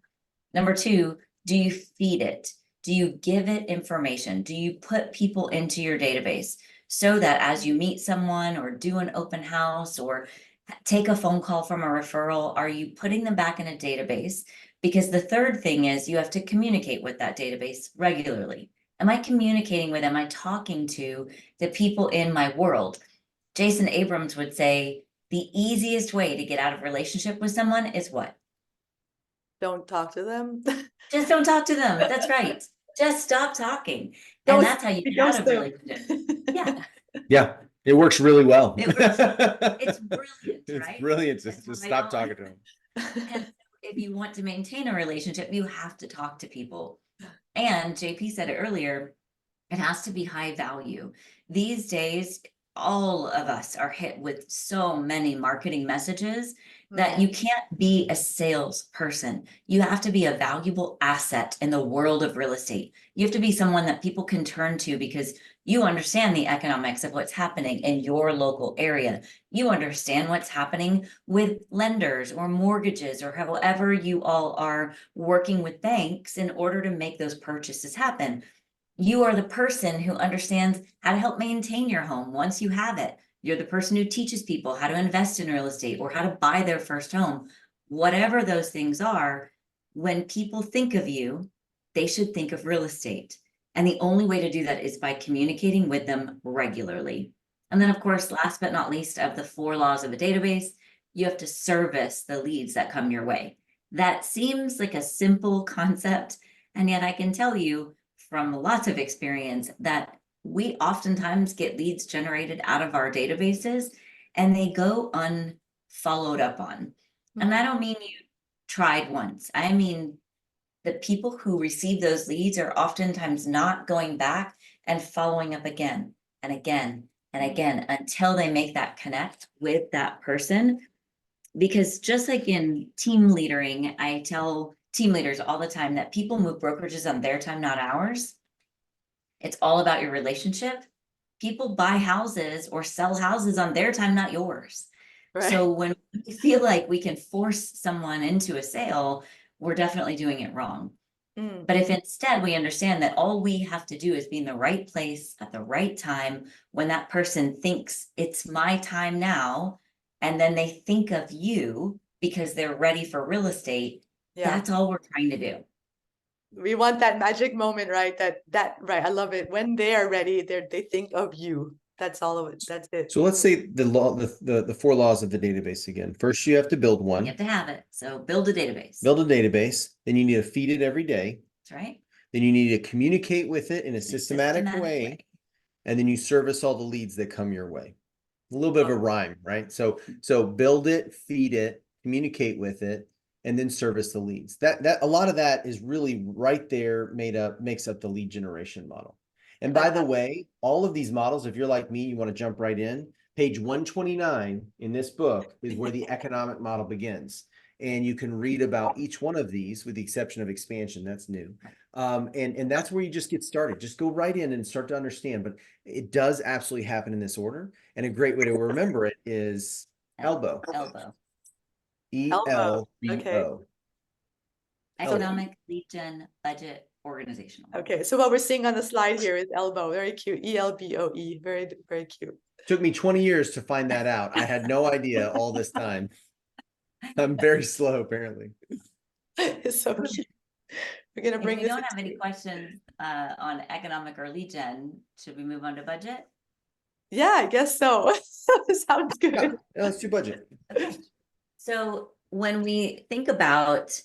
Number 2, do you feed it? Do you give it information? Do you put people into your database so that as you meet someone or do an open house or take a phone call from a referral, are you putting them back in a database? Because the third thing is you have to communicate with that database regularly. Am I communicating with, am I talking to the people in my world? Jason Abrams would say, the easiest way to get out of relationship with someone is what? Don't talk to them. Just don't talk to them. That's right. Just stop talking. And that's how you get out of relationship. Yeah. Yeah, it works really well. It's brilliant, It's right? brilliant to That's just why stop talking to them. And if you want to maintain a relationship, you have to talk to people. And JP said it earlier, it has to be high value. These days, all of us are hit with so many marketing messages that you can't be a salesperson. You have to be a valuable asset in the world of real estate. You have to be someone that people can turn to because you understand the economics of what's happening in your local area. You understand what's happening with lenders or mortgages or however you all are working with banks in order to make those purchases happen. You are the person who understands how to help maintain your home once you have it. You're the person who teaches people how to invest in real estate or how to buy their first home. Whatever those things are, when people think of you, they should think of real estate. And the only way to do that is by communicating with them regularly. And then, of course, last but not least, of the 4 laws of a database, you have to service the leads that come your way. That seems like a simple concept. And yet I can tell you from lots of experience that we oftentimes get leads generated out of our databases and they go unfollowed up on. And I don't mean you tried once. I mean, the people who receive those leads are oftentimes not going back and following up again and again and again until they make that connect with that person. Because just like in team leadering, I tell team leaders all the time that people move brokerages on their time, not ours. It's all about your relationship. People buy houses or sell houses on their time, not yours. Right. So when we feel like we can force someone into a sale, we're definitely doing it wrong. But if instead we understand that all we have to do is be in the right place at the right time when that person thinks it's my time now, and then they think of you because they're ready for real estate, that's all we're trying to do. We want that magic moment, right? Right. I love it. When they are ready, they think of you. That's all of it. That's it. So let's say the 4 laws of the database again. First, you have to build one. You have to have it. So build a database. Build a database. Then you need to feed it every day. That's right. Then you need to communicate with it in a systematic way. And then you service all the leads that come your way. A little bit of a rhyme, right? So build it, feed it, communicate with it, and then service the leads. That a lot of that is really right there makes up the lead generation model. And by the way, all of these models, if you're like me, you want to jump right in, page 129 in this book is where the economic model begins. And you can read about each one of these with the exception of expansion. That's new. And that's where you just get started. Just go right in and start to understand. But it does absolutely happen in this order. And a great way to remember it is elbow. ELBO. Okay. Economic, lead gen, budget, organizational. Okay, so what we're seeing on the slide here is elbow. Very cute. ELBOE. Very, very cute. Took me 20 years to find that out. I had no idea all this time. I'm very slow, apparently. It's so cute. We're gonna bring If we don't have any questions on economic or lead gen, should we move on to budget? Yeah, I guess so. Sounds good. Yeah, let's do budget. Okay. So when we think about,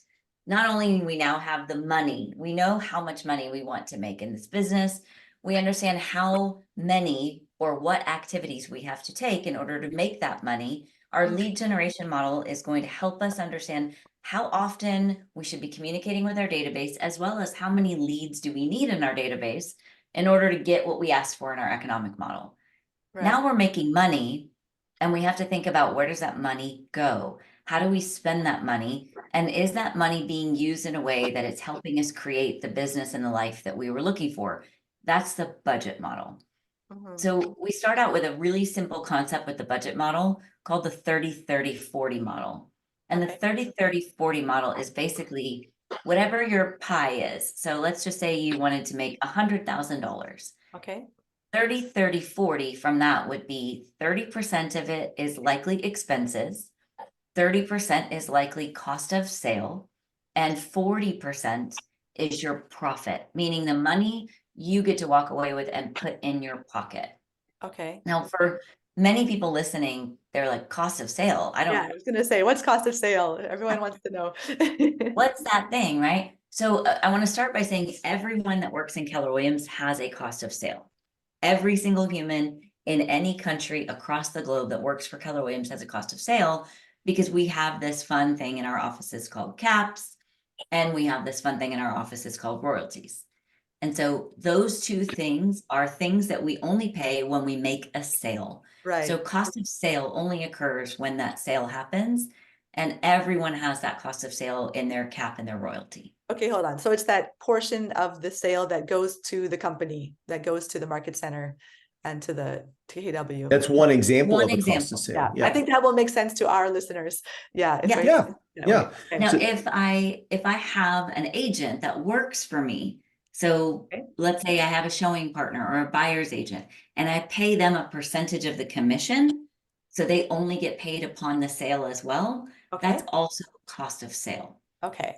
not only we now have the money, we know how much money we want to make in this business. We understand how many or what activities we have to take in order to make that money. Our lead generation model is going to help us understand how often we should be communicating with our database, as well as how many leads do we need in our database in order to get what we asked for in our economic model. Right. Now we're making money, and we have to think about, where does that money go? How do we spend that money? And is that money being used in a way that it's helping us create the business and the life that we were looking for? That's the budget model. So we start out with a really simple concept with the budget model called the 30-30-40 model. And the 30-30-40 model is basically whatever your pie is. So let's just say you wanted to make $100,000. Okay. 30-30-40 from that would be 30% of it is likely expenses, 30% is likely cost of sale, and 40% is your profit, meaning the money you get to walk away with and put in your pocket. Okay. Now, for many people listening, they're like, cost of sale. I was gonna say, what's cost of sale? Everyone wants to know. What's that thing, right? So I want to start by saying everyone that works in Keller Williams has a cost of sale. Every single human in any country across the globe that works for Keller Williams has a cost of sale, because we have this fun thing in our offices called caps, and we have this fun thing in our offices called royalties. And so those two things are things that we only pay when we make a sale. Right. So cost of sale only occurs when that sale happens, and everyone has that cost of sale in their cap and their royalty. Okay, hold on. So it's that portion of the sale that goes to the company, that goes to the market center and to the KW. That's one example of a cost of sale. Yeah. I think that will make sense to our listeners. Yeah. Yeah. Now, So, if I have an agent that works for me, so let's say I have a showing partner or a buyer's agent, and I pay them a percentage of the commission, so they only get paid upon the sale as well. That's also cost of sale. Okay.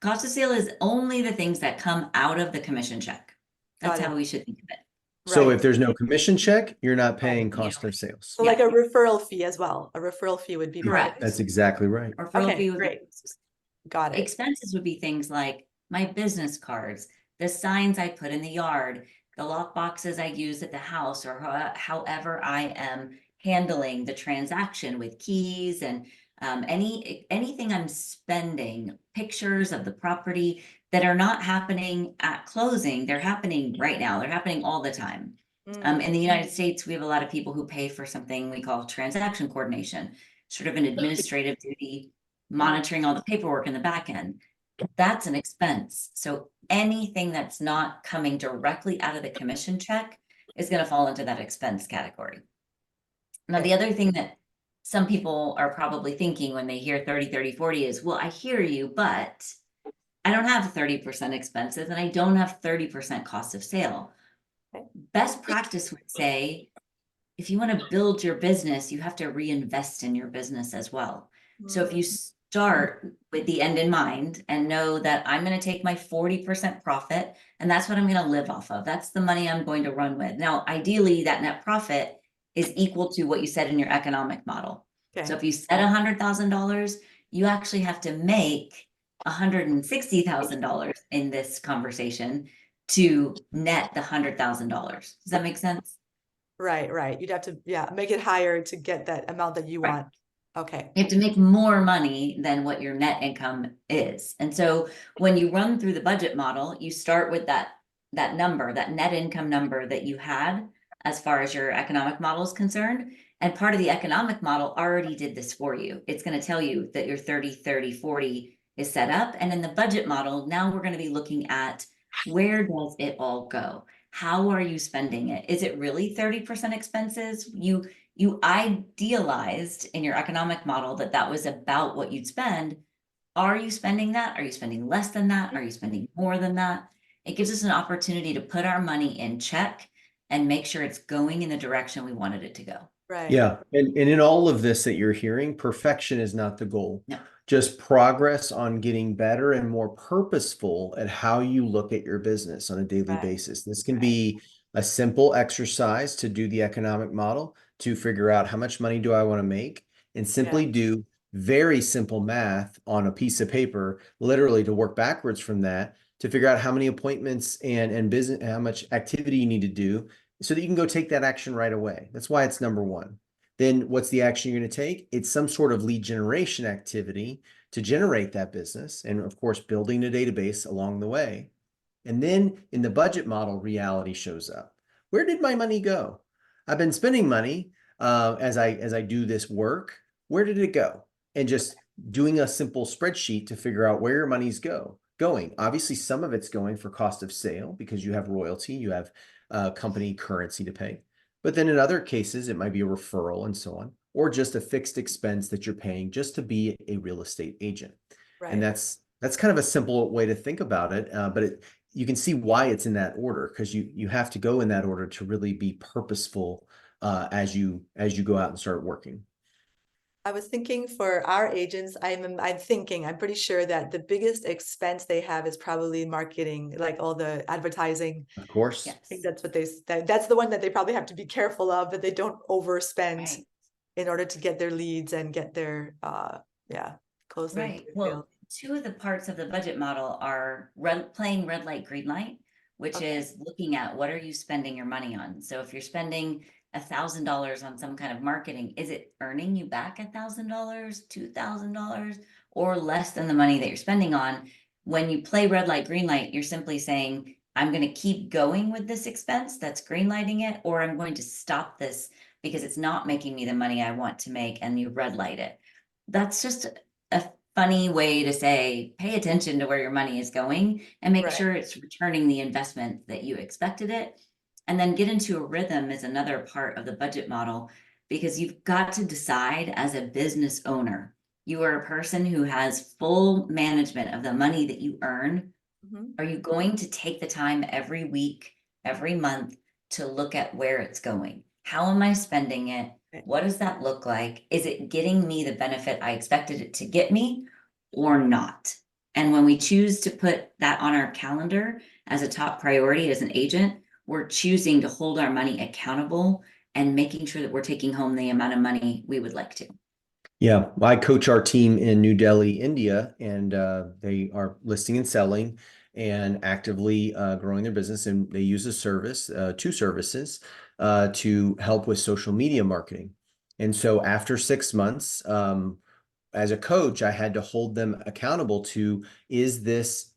Cost of sale is only the things that come out of the commission check. That's Got how it. we should think of it. So Right. if there's no commission check, you're not paying Yeah. cost of sales. So like a referral fee as well. A referral fee would be part of Correct. it. That's exactly right. Referral Okay, fee would be great. Got it. expenses would be things like my business cards, the signs I put in the yard, the lock boxes I use at the house, or however I am handling the transaction with keys and anything I'm spending, pictures of the property that are not happening at closing. They're happening right now. They're happening all the time. In the United States, we have a lot of people who pay for something we call transaction coordination, sort of an administrative duty, monitoring all the paperwork in the back end. That's an expense. So anything that's not coming directly out of the commission check is going to fall into that expense category. Now, the other thing that some people are probably thinking when they hear 30, 30, 40 is, well, I hear you, but I don't have 30% expenses and I don't have 30% cost of sale. Best practice would say, if you want to build your business, you have to reinvest in your business as well. So if you start with the end in mind and know that I'm going to take my 40% profit and that's what I'm going to live off of. That's the money I'm going to run with. Now, ideally, that net profit is equal to what you said in your economic model. Okay. So if you set $100,000, you actually have to make $160,000 in this conversation to net the $100,000. Does that make sense? Right, right. You'd have to, yeah, make it higher to get that amount that you Right. want. Okay. You have to make more money than what your net income is. And so when you run through the budget model, you start with that number, that net income number that you had as far as your economic model is concerned. And part of the economic model already did this for you. It's going to tell you that your 30, 30, 40 is set up. And in the budget model, now we're going to be looking at where does it all go? How are you spending it? Is it really 30% expenses? You idealized in your economic model that that was about what you'd spend. Are you spending that? Are you spending less than that? Are you spending more than that? It gives us an opportunity to put our money in check and make sure it's going in the direction we wanted it to go. Right. Yeah. And in all of this that you're hearing, perfection is not the goal. No. Just progress on getting better and more purposeful at how you look at your business on a daily Right. basis. This can be a simple exercise to do the economic model, to figure out how much money do I want to make, and simply do very simple math on a piece of paper, literally to work backwards from that to figure out how many appointments and business, how much activity you need to do so that you can go take that action right away. That's why it's number one. Then what's the action you're going to take? It's some sort of lead generation activity to generate that business. And of course, building a database along the way. And then in the budget model, reality shows up. Where did my money go? I've been spending money as I do this work. Where did it go? And just doing a simple spreadsheet to figure out where your money's going. Obviously, some of it's going for cost of sale because you have royalty, you have company currency to pay. But then in other cases, it might be a referral and so on, or just a fixed expense that you're paying just to be a real estate agent. Right. And that's kind of a simple way to think about it. But you can see why it's in that order, because you have to go in that order to really be purposeful as you go out and start working. I was thinking for our agents, I'm pretty sure that the biggest expense they have is probably marketing, like all the advertising. Of course. Yes. I think that's what that's the one that they probably have to be careful of, that they don't overspend Right. in order to get their leads and get their close their Right. deal. Well, two of the parts of the budget model are playing red light, green light, which is looking at what are you spending your money on. So if you're spending $1,000 on some kind of marketing, is it earning you back $1,000, $2,000, or less than the money that you're spending on? When you play red light, green light, you're simply saying, I'm going to keep going with this expense that's green lighting it, or I'm going to stop this because it's not making me the money I want to make, and you red light it. That's just a funny way to say, pay attention to where your money is going and make sure it's returning the investment that you expected it. And then get into a rhythm is another part of the budget model, because you've got to decide as a business owner, you are a person who has full management of the money that you earn. Are you going to take the time every week, every month to look at where it's going? How am I spending it? What does that look like? Is it getting me the benefit I expected it to get me or not? And when we choose to put that on our calendar, as a top priority as an agent, we're choosing to hold our money accountable and making sure that we're taking home the amount of money we would like to. Yeah, I coach our team in New Delhi, India, and they are listing and selling and actively growing their business. And they use a service, two services, to help with social media marketing. And so after 6 months, as a coach, I had to hold them accountable to, is this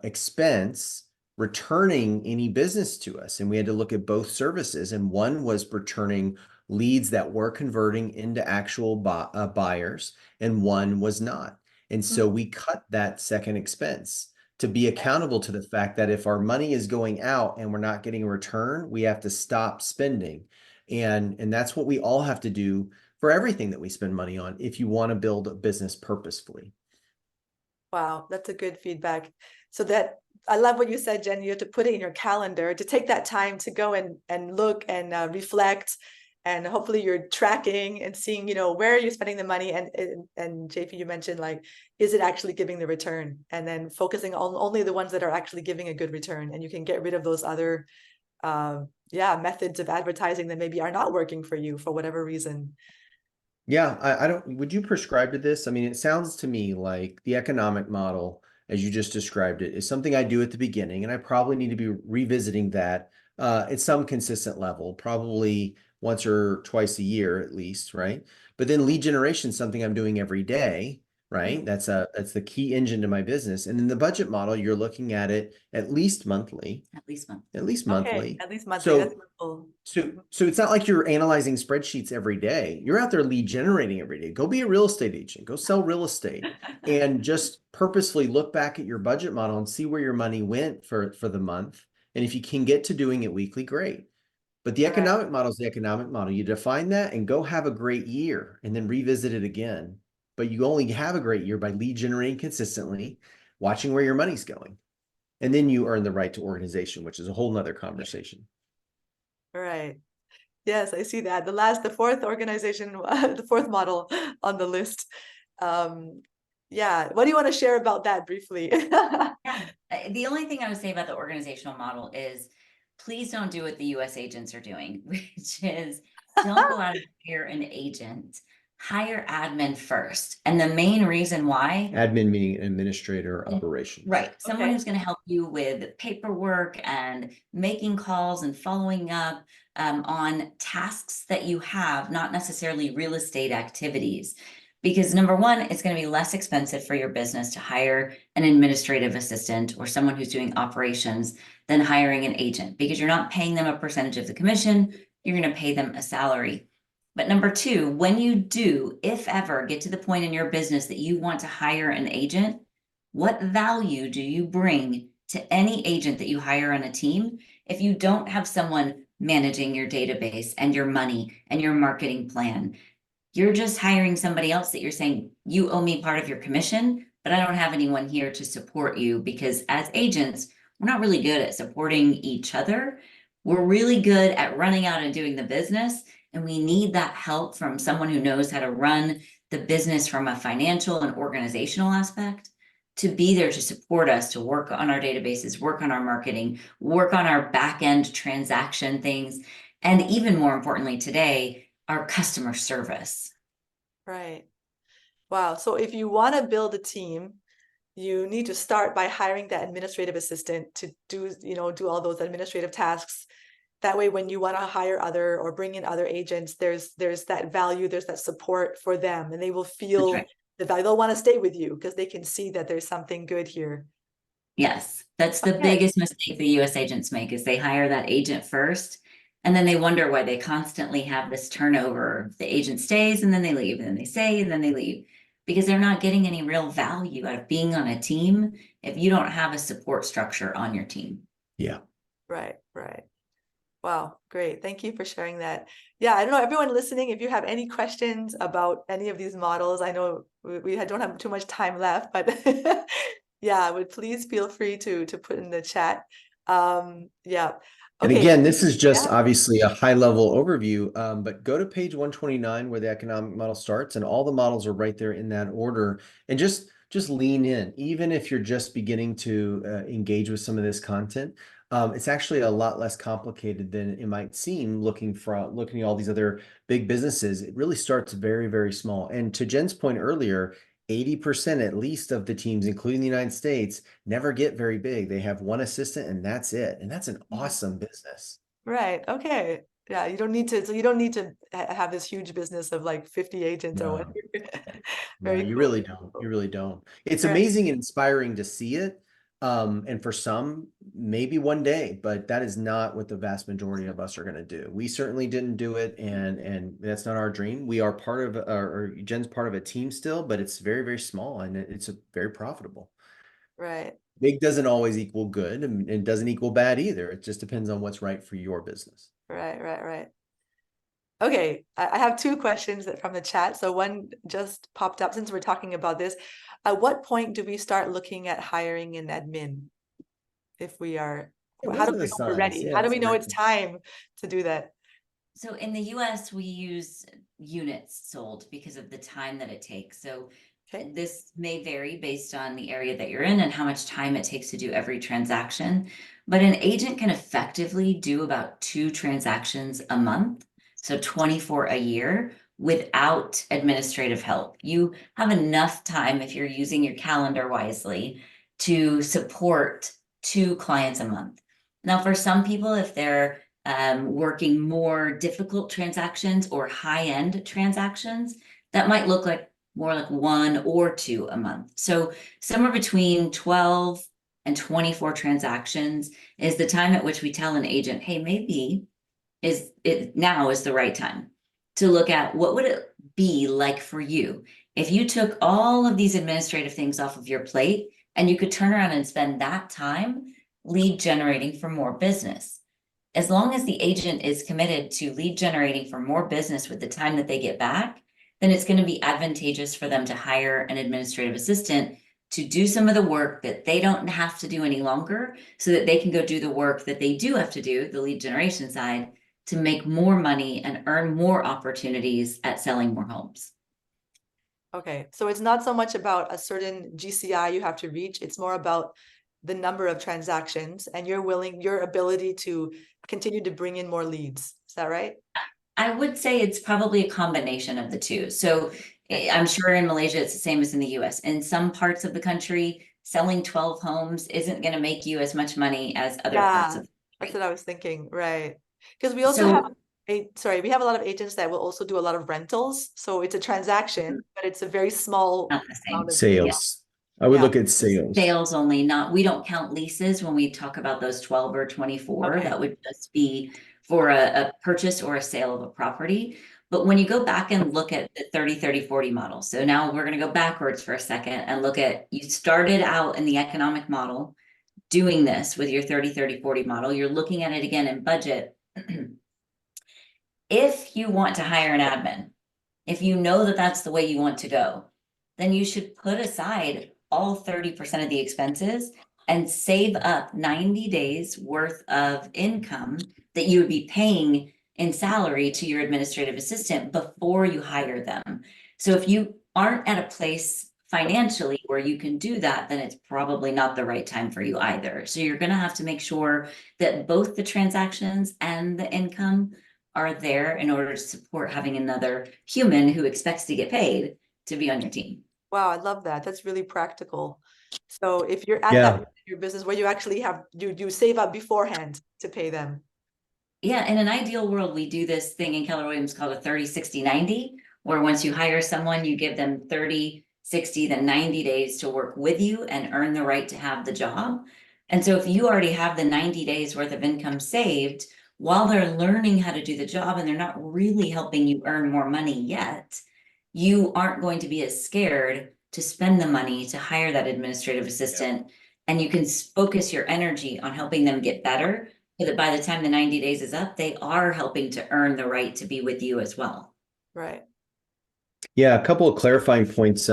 expense returning any business to us? And we had to look at both services. And one was returning leads that were converting into actual buyers, and one was not. And so we cut that second expense to be accountable to the fact that if our money is going out and we're not getting a return, we have to stop spending. And that's what we all have to do for everything that we spend money on if you want to build a business purposefully. Wow, that's a good feedback. So that I love what you said, Jen. You have to put it in your calendar to take that time to go and look and reflect, and hopefully you're tracking and seeing, where are you spending the money, and JP, you mentioned, like, is it actually giving the return, and then focusing on only the ones that are actually giving a good return, and you can get rid of those other methods of advertising that maybe are not working for you for whatever reason. Yeah, I don't, would you prescribe to this? I mean, it sounds to me like the economic model, as you just described it, is something I do at the beginning, and I probably need to be revisiting that at some consistent level, probably once or twice a year at least, right? But then lead generation is something I'm doing every day, right? That's the key engine to my business. And then the budget model, you're looking at it at least monthly. At least monthly. At least Okay, monthly. at least monthly. So That's cool. So it's not like you're analyzing spreadsheets every day. You're out there lead generating every day. Go be a real estate agent. Go sell real estate, and just purposefully look back at your budget model and see where your money went for the month. And if you can get to doing it weekly, great. But the economic model is the economic model. You define that and go have a great year and then revisit it again. But you only have a great year by lead generating consistently, watching where your money's going. And then you earn the right to organization, which is a whole nother conversation. Right. Yes, I see that. The fourth organization, the fourth model on the list. Yeah. What do you want to share about that briefly? Yeah. The only thing I would say about the organizational model is please don't do what the US agents are doing, which is don't go out and hire an agent, hire admin first. And the main reason why, Admin meaning administrator operations. right, someone Okay. who's going to help you with paperwork and making calls and following up on tasks that you have, not necessarily real estate activities. Because number one, it's going to be less expensive for your business to hire an administrative assistant or someone who's doing operations than hiring an agent, because you're not paying them a percentage of the commission, you're going to pay them a salary. But number two, when you do, if ever, get to the point in your business that you want to hire an agent, what value do you bring to any agent that you hire on a team if you don't have someone managing your database and your money and your marketing plan? You're just hiring somebody else that you're saying, you owe me part of your commission, but I don't have anyone here to support you, because as agents, we're not really good at supporting each other. We're really good at running out and doing the business. And we need that help from someone who knows how to run the business from a financial and organizational aspect, to be there to support us, to work on our databases, work on our marketing, work on our back end transaction things. And even more importantly today, our customer service. Right. Wow. So if you want to build a team, you need to start by hiring that administrative assistant to do all those administrative tasks. That way, when you want to hire other or bring in other agents, there's that value, there's that support for them, and they will feel the value. They'll want to stay with you because they can see that there's something good here. Yes, that's the biggest mistake the US agents make, is they hire that agent first, and then they wonder why they constantly have this turnover. The agent stays and then they leave, and then they stay and then they leave, because they're not getting any real value out of being on a team if you don't have a support structure on your team. Yeah. Right. Wow, great. Thank you for sharing that. Yeah, I don't know, everyone listening, if you have any questions about any of these models, I know we don't have too much time left, but yeah, would please feel free to put in the chat. Yeah. And Okay. again, this is just obviously a high level overview, but go to page 129 where the economic model starts, and all the models are right there in that order. And just just lean in. Even if you're just beginning to engage with some of this content, it's actually a lot less complicated than it might seem looking at all these other big businesses. It really starts very, very small. And to Jen's point earlier, 80% at least of the teams, including the United States, never get very big. They have one assistant and that's it. And that's an awesome business. Right. Okay. Yeah, you don't need to, so you don't need to have this huge business of like 50 agents or No. whatever. No, Very you cool. really don't. You really don't. It's Right. amazing and inspiring to see it. And for some, maybe one day, but that is not what the vast majority of us are going to do. We certainly didn't do it, and that's not our dream. We are part of, or Jen's part of a team still, but it's very, very small and it's very profitable. Right. Big doesn't always equal good, and it doesn't equal bad either. It just depends on what's right for your business. Right. Right. Right. Okay, I have two questions from the chat. So one just popped up since we're talking about this. At what point do we start looking at hiring an admin? If we are, Yeah, how what do are we the know we're signs? ready? Yeah, How do that's we a know great it's time to do that? So in the US, we use units sold because of the time that it takes. So Okay. this may vary based on the area that you're in and how much time it takes to do every transaction. But an agent can effectively do about 2 transactions a month, so 24 a year, without administrative help. You have enough time, if you're using your calendar wisely, to support 2 clients a month. Now, for some people, if they're working more difficult transactions or high-end transactions, that might look like more like 1 or 2 a month. So somewhere between 12 and 24 transactions is the time at which we tell an agent, hey, maybe now is the right time to look at what would it be like for you if you took all of these administrative things off of your plate and you could turn around and spend that time lead generating for more business. As long as the agent is committed to lead generating for more business with the time that they get back, then it's going to be advantageous for them to hire an administrative assistant to do some of the work that they don't have to do any longer, so that they can go do the work that they do have to do, the lead generation side, to make more money and earn more opportunities at selling more homes. Okay, so it's not so much about a certain GCI you have to reach, it's more about the number of transactions and your ability to continue to bring in more leads. Is that right? I would say it's probably a combination of the two. So I'm sure in Malaysia it's the same as in the US. In some parts of the country, selling 12 homes isn't going to make you as much money as other parts Yeah, of the that's country. what I was thinking, right? Because we also have So we have a lot of agents that will also do a lot of rentals. So it's a transaction, but it's a very small not the same. amount of, Yeah. Sales. I would yeah. look at sales. Sales only, we don't count leases when we talk about those 12 or 24. Okay. That would just be for a purchase or a sale of a property. But when you go back and look at the 30-30-40 model, so now we're going to go backwards for a second and look at, you started out in the economic model doing this with your 30-30-40 model. You're looking at it again in budget. If you want to hire an admin, if you know that that's the way you want to go, then you should put aside all 30% of the expenses and save up 90 days worth of income that you would be paying in salary to your administrative assistant before you hire them. So if you aren't at a place financially where you can do that, then it's probably not the right time for you either. So you're going to have to make sure that both the transactions and the income are there in order to support having another human who expects to get paid to be on your team. Wow, I love that. That's really practical. So if you're at Yeah. that your business where you actually have you save up beforehand to pay them. Yeah, in an ideal world, we do this thing in Keller Williams called a 30-60-90, where once you hire someone, you give them 30, 60, then 90 days to work with you and earn the right to have the job. And so if you already have the 90 days worth of income saved, while they're learning how to do the job and they're not really helping you earn more money yet, you aren't going to be as scared to spend the money to hire that administrative assistant. And you can focus your energy on helping them get better, so that by the time the 90 days is up, they are helping to earn the right to be with you as well. Right. Yeah, a couple of clarifying points.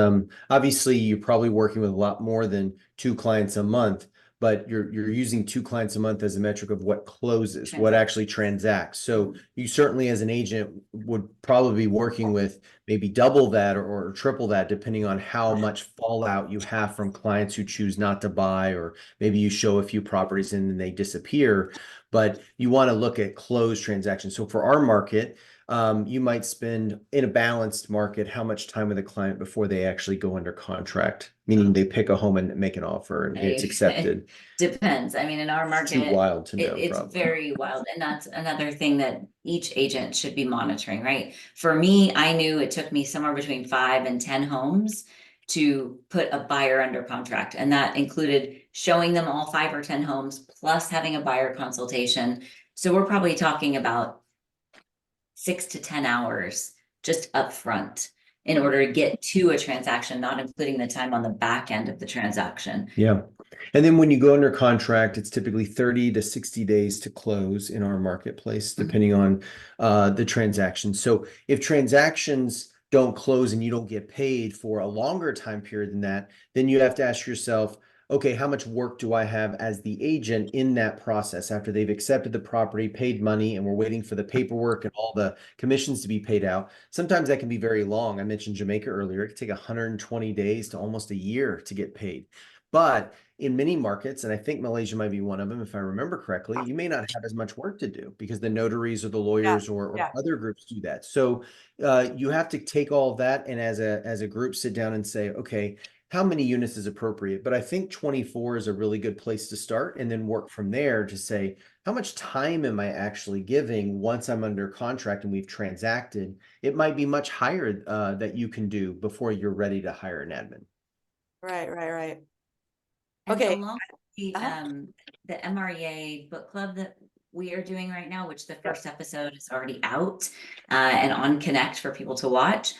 Obviously, you're probably working with a lot more than 2 clients a month, but you're using 2 clients a month as a metric of what closes, what actually transacts. So you certainly, as an agent, would probably be working with maybe double that or triple that, depending on how much fallout you have from clients who choose not to buy, or maybe you show a few properties and then they disappear. But you want to look at closed transactions. So for our market, you might spend, in a balanced market, how much time with a client before they actually go under contract, meaning they pick a home and make an offer and it's accepted. Depends. I mean, in our market, Too wild to know, it's probably. very wild. And that's another thing that each agent should be monitoring, right? For me, I knew it took me somewhere between 5 and 10 homes to put a buyer under contract. And that included showing them all 5 or 10 homes, plus having a buyer consultation. So we're probably talking about 6 to 10 hours just upfront in order to get to a transaction, not including the time on the back end of the transaction. Yeah. And then when you go under contract, it's typically 30 to 60 days to close in our marketplace, depending on the transaction. So if transactions don't close and you don't get paid for a longer time period than that, then you have to ask yourself, okay, how much work do I have as the agent in that process after they've accepted the property, paid money, and we're waiting for the paperwork and all the commissions to be paid out? Sometimes that can be very long. I mentioned Jamaica earlier. It could take 120 days to almost a year to get paid. But in many markets, and I think Malaysia might be one of them, if I remember correctly, you may not have as much work to do because the notaries or the lawyers or other groups do that. So you have to take all of that and as a group sit down and say, okay, how many units is appropriate? But I think 24 is a really good place to start, and then work from there to say, how much time am I actually giving once I'm under contract and we've transacted? It might be much higher that you can do before you're ready to hire an admin. Right. And Okay. along with the MREA book club that we are doing right now, which the first episode is already out and on Connect for people to watch.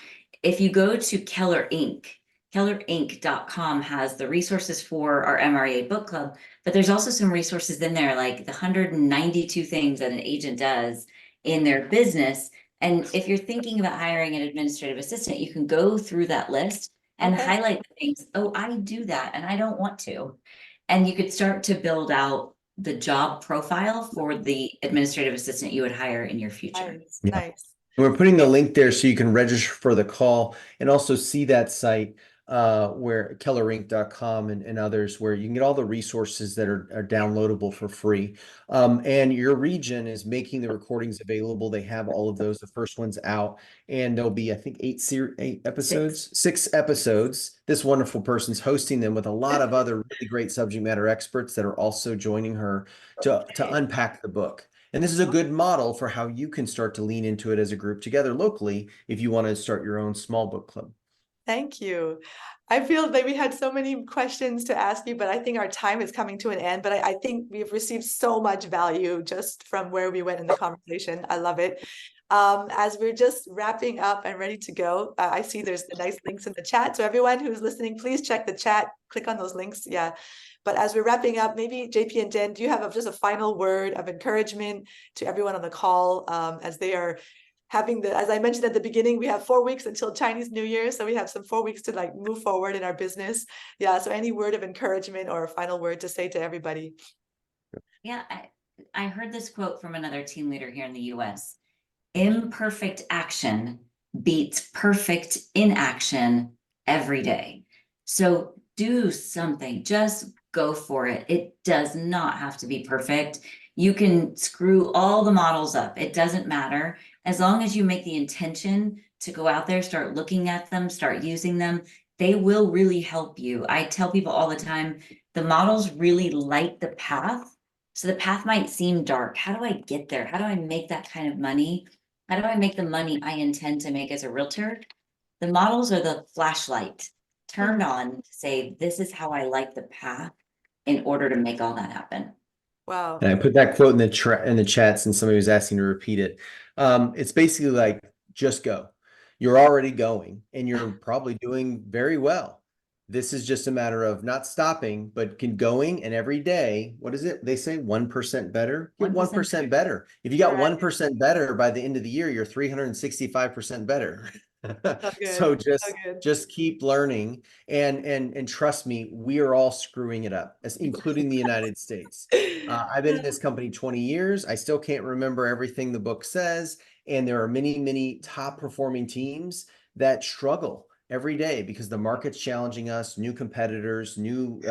If you go to Keller Inc., kellerinc.com has the resources for our MREA book club, but there's also some resources in there, like the 192 things that an agent does in their business. And if you're thinking about hiring an administrative assistant, you can go through that list and highlight the things. Oh, I do that and I don't want to. And you could start to build out the job profile for the administrative assistant you would hire in your future. Nice. And we're putting the link there so you can register for the call and also see that site where kellerinc.com and others, where you can get all the resources that are downloadable for free. And your region is making the recordings available. They have all of those. The first one's out, and there'll be, I think, 8 episodes, 6 episodes. This wonderful person's hosting them with a lot of other really great subject matter experts that are also joining her to unpack the book. And this is a good model for how you can start to lean into it as a group together locally if you want to start your own small book club. Thank you. I feel that we had so many questions to ask you, but I think our time is coming to an end. But I think we've received so much value just from where we went in the conversation. I love it. As we're just wrapping up and ready to go, I see there's the nice links in the chat. So everyone who's listening, please check the chat, click on those links. Yeah. But as we're wrapping up, maybe JP and Jen, do you have just a final word of encouragement to everyone on the call as they are having as I mentioned at the beginning, we have 4 weeks until Chinese New Year. So we have some 4 weeks to like move forward in our business. Yeah. So any word of encouragement or a final word to say to everybody? Yeah. I heard this quote from another team leader here in the US. Imperfect action beats perfect inaction every day. So do something, just go for it. It does not have to be perfect. You can screw all the models up. It doesn't matter. As long as you make the intention to go out there, start looking at them, start using them, they will really help you. I tell people all the time, the models really light the path. So the path might seem dark. How do I get there? How do I make that kind of money? How do I make the money I intend to make as a realtor? The models are the flashlight turned on to say, this is how I light the path in order to make all that happen. Wow. And I put that quote in the chats, and somebody was asking to repeat it. It's basically like, just go. You're already going, and you're probably doing very well. This is just a matter of not stopping, but going. And every day, what is it? They say 1% better. Get 1% better. If you got 1% better by the end of the year, you're 365% better. So just keep learning and trust me, we are all screwing it up, including the United States. I've been in this company 20 years. I still can't remember everything the book says. And there are many, many top performing teams that struggle every day because the market's challenging us, new competitors, new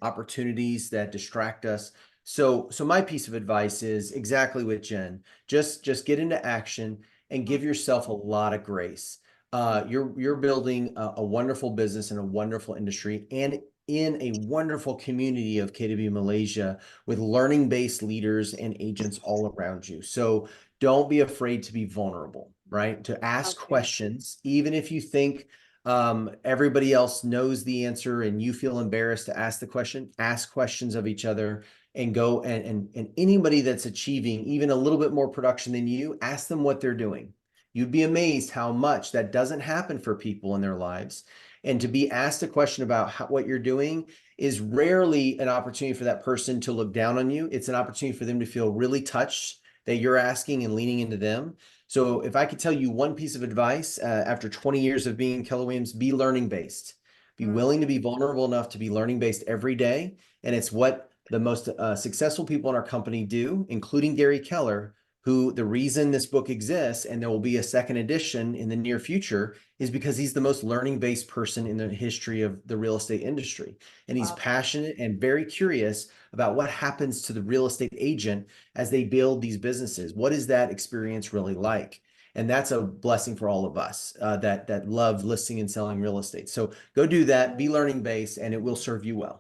opportunities that distract us. So my piece of advice is exactly with Jenn. Just get into action and give yourself a lot of grace. You're building a wonderful business in a wonderful industry and in a wonderful community of KW Malaysia with learning-based leaders and agents all around you. So don't be afraid to be vulnerable, right? To ask questions, even if you think everybody else knows the answer and you feel embarrassed to ask the question. Ask questions of each other and go and anybody that's achieving even a little bit more production than you, ask them what they're doing. You'd be amazed how much that doesn't happen for people in their lives. And to be asked a question about what you're doing is rarely an opportunity for that person to look down on you. It's an opportunity for them to feel really touched that you're asking and leaning into them. So if I could tell you one piece of advice, after 20 years of being Keller Williams, be learning based. Be willing to be vulnerable enough to be learning based every day. And it's what the most successful people in our company do, including Gary Keller, who the reason this book exists, and there will be a second edition in the near future, is because he's the most learning-based person in the history of the real estate industry. And he's passionate and very curious about what happens to the real estate agent as they build these businesses. What is that experience really like? And that's a blessing for all of us that love listing and selling real estate. So go do that, be learning-based, and it will serve you well.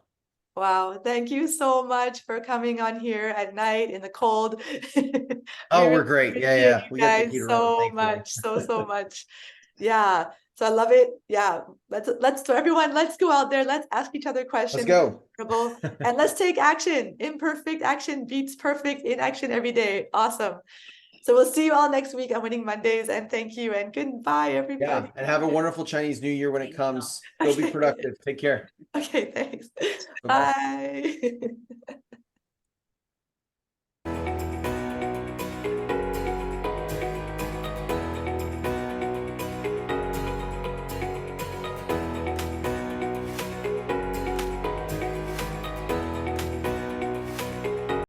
Wow, thank you so much for coming on here at night in the cold. Oh, We we're really great. Yeah, appreciate yeah. you We got the guys heater on, so thankfully. much, so much. Yeah, so I love it. Yeah, so everyone, let's go out there. Let's ask each other questions. Let's Incredible. go. And let's take action. Imperfect action beats perfect in action every day. Awesome. So we'll see you all next week on Winning Mondays. And thank you and goodbye, everybody. Yeah, and have a wonderful Chinese New Year when it comes. Go be Okay. productive. Take care. Okay, thanks. Bye-bye. Bye.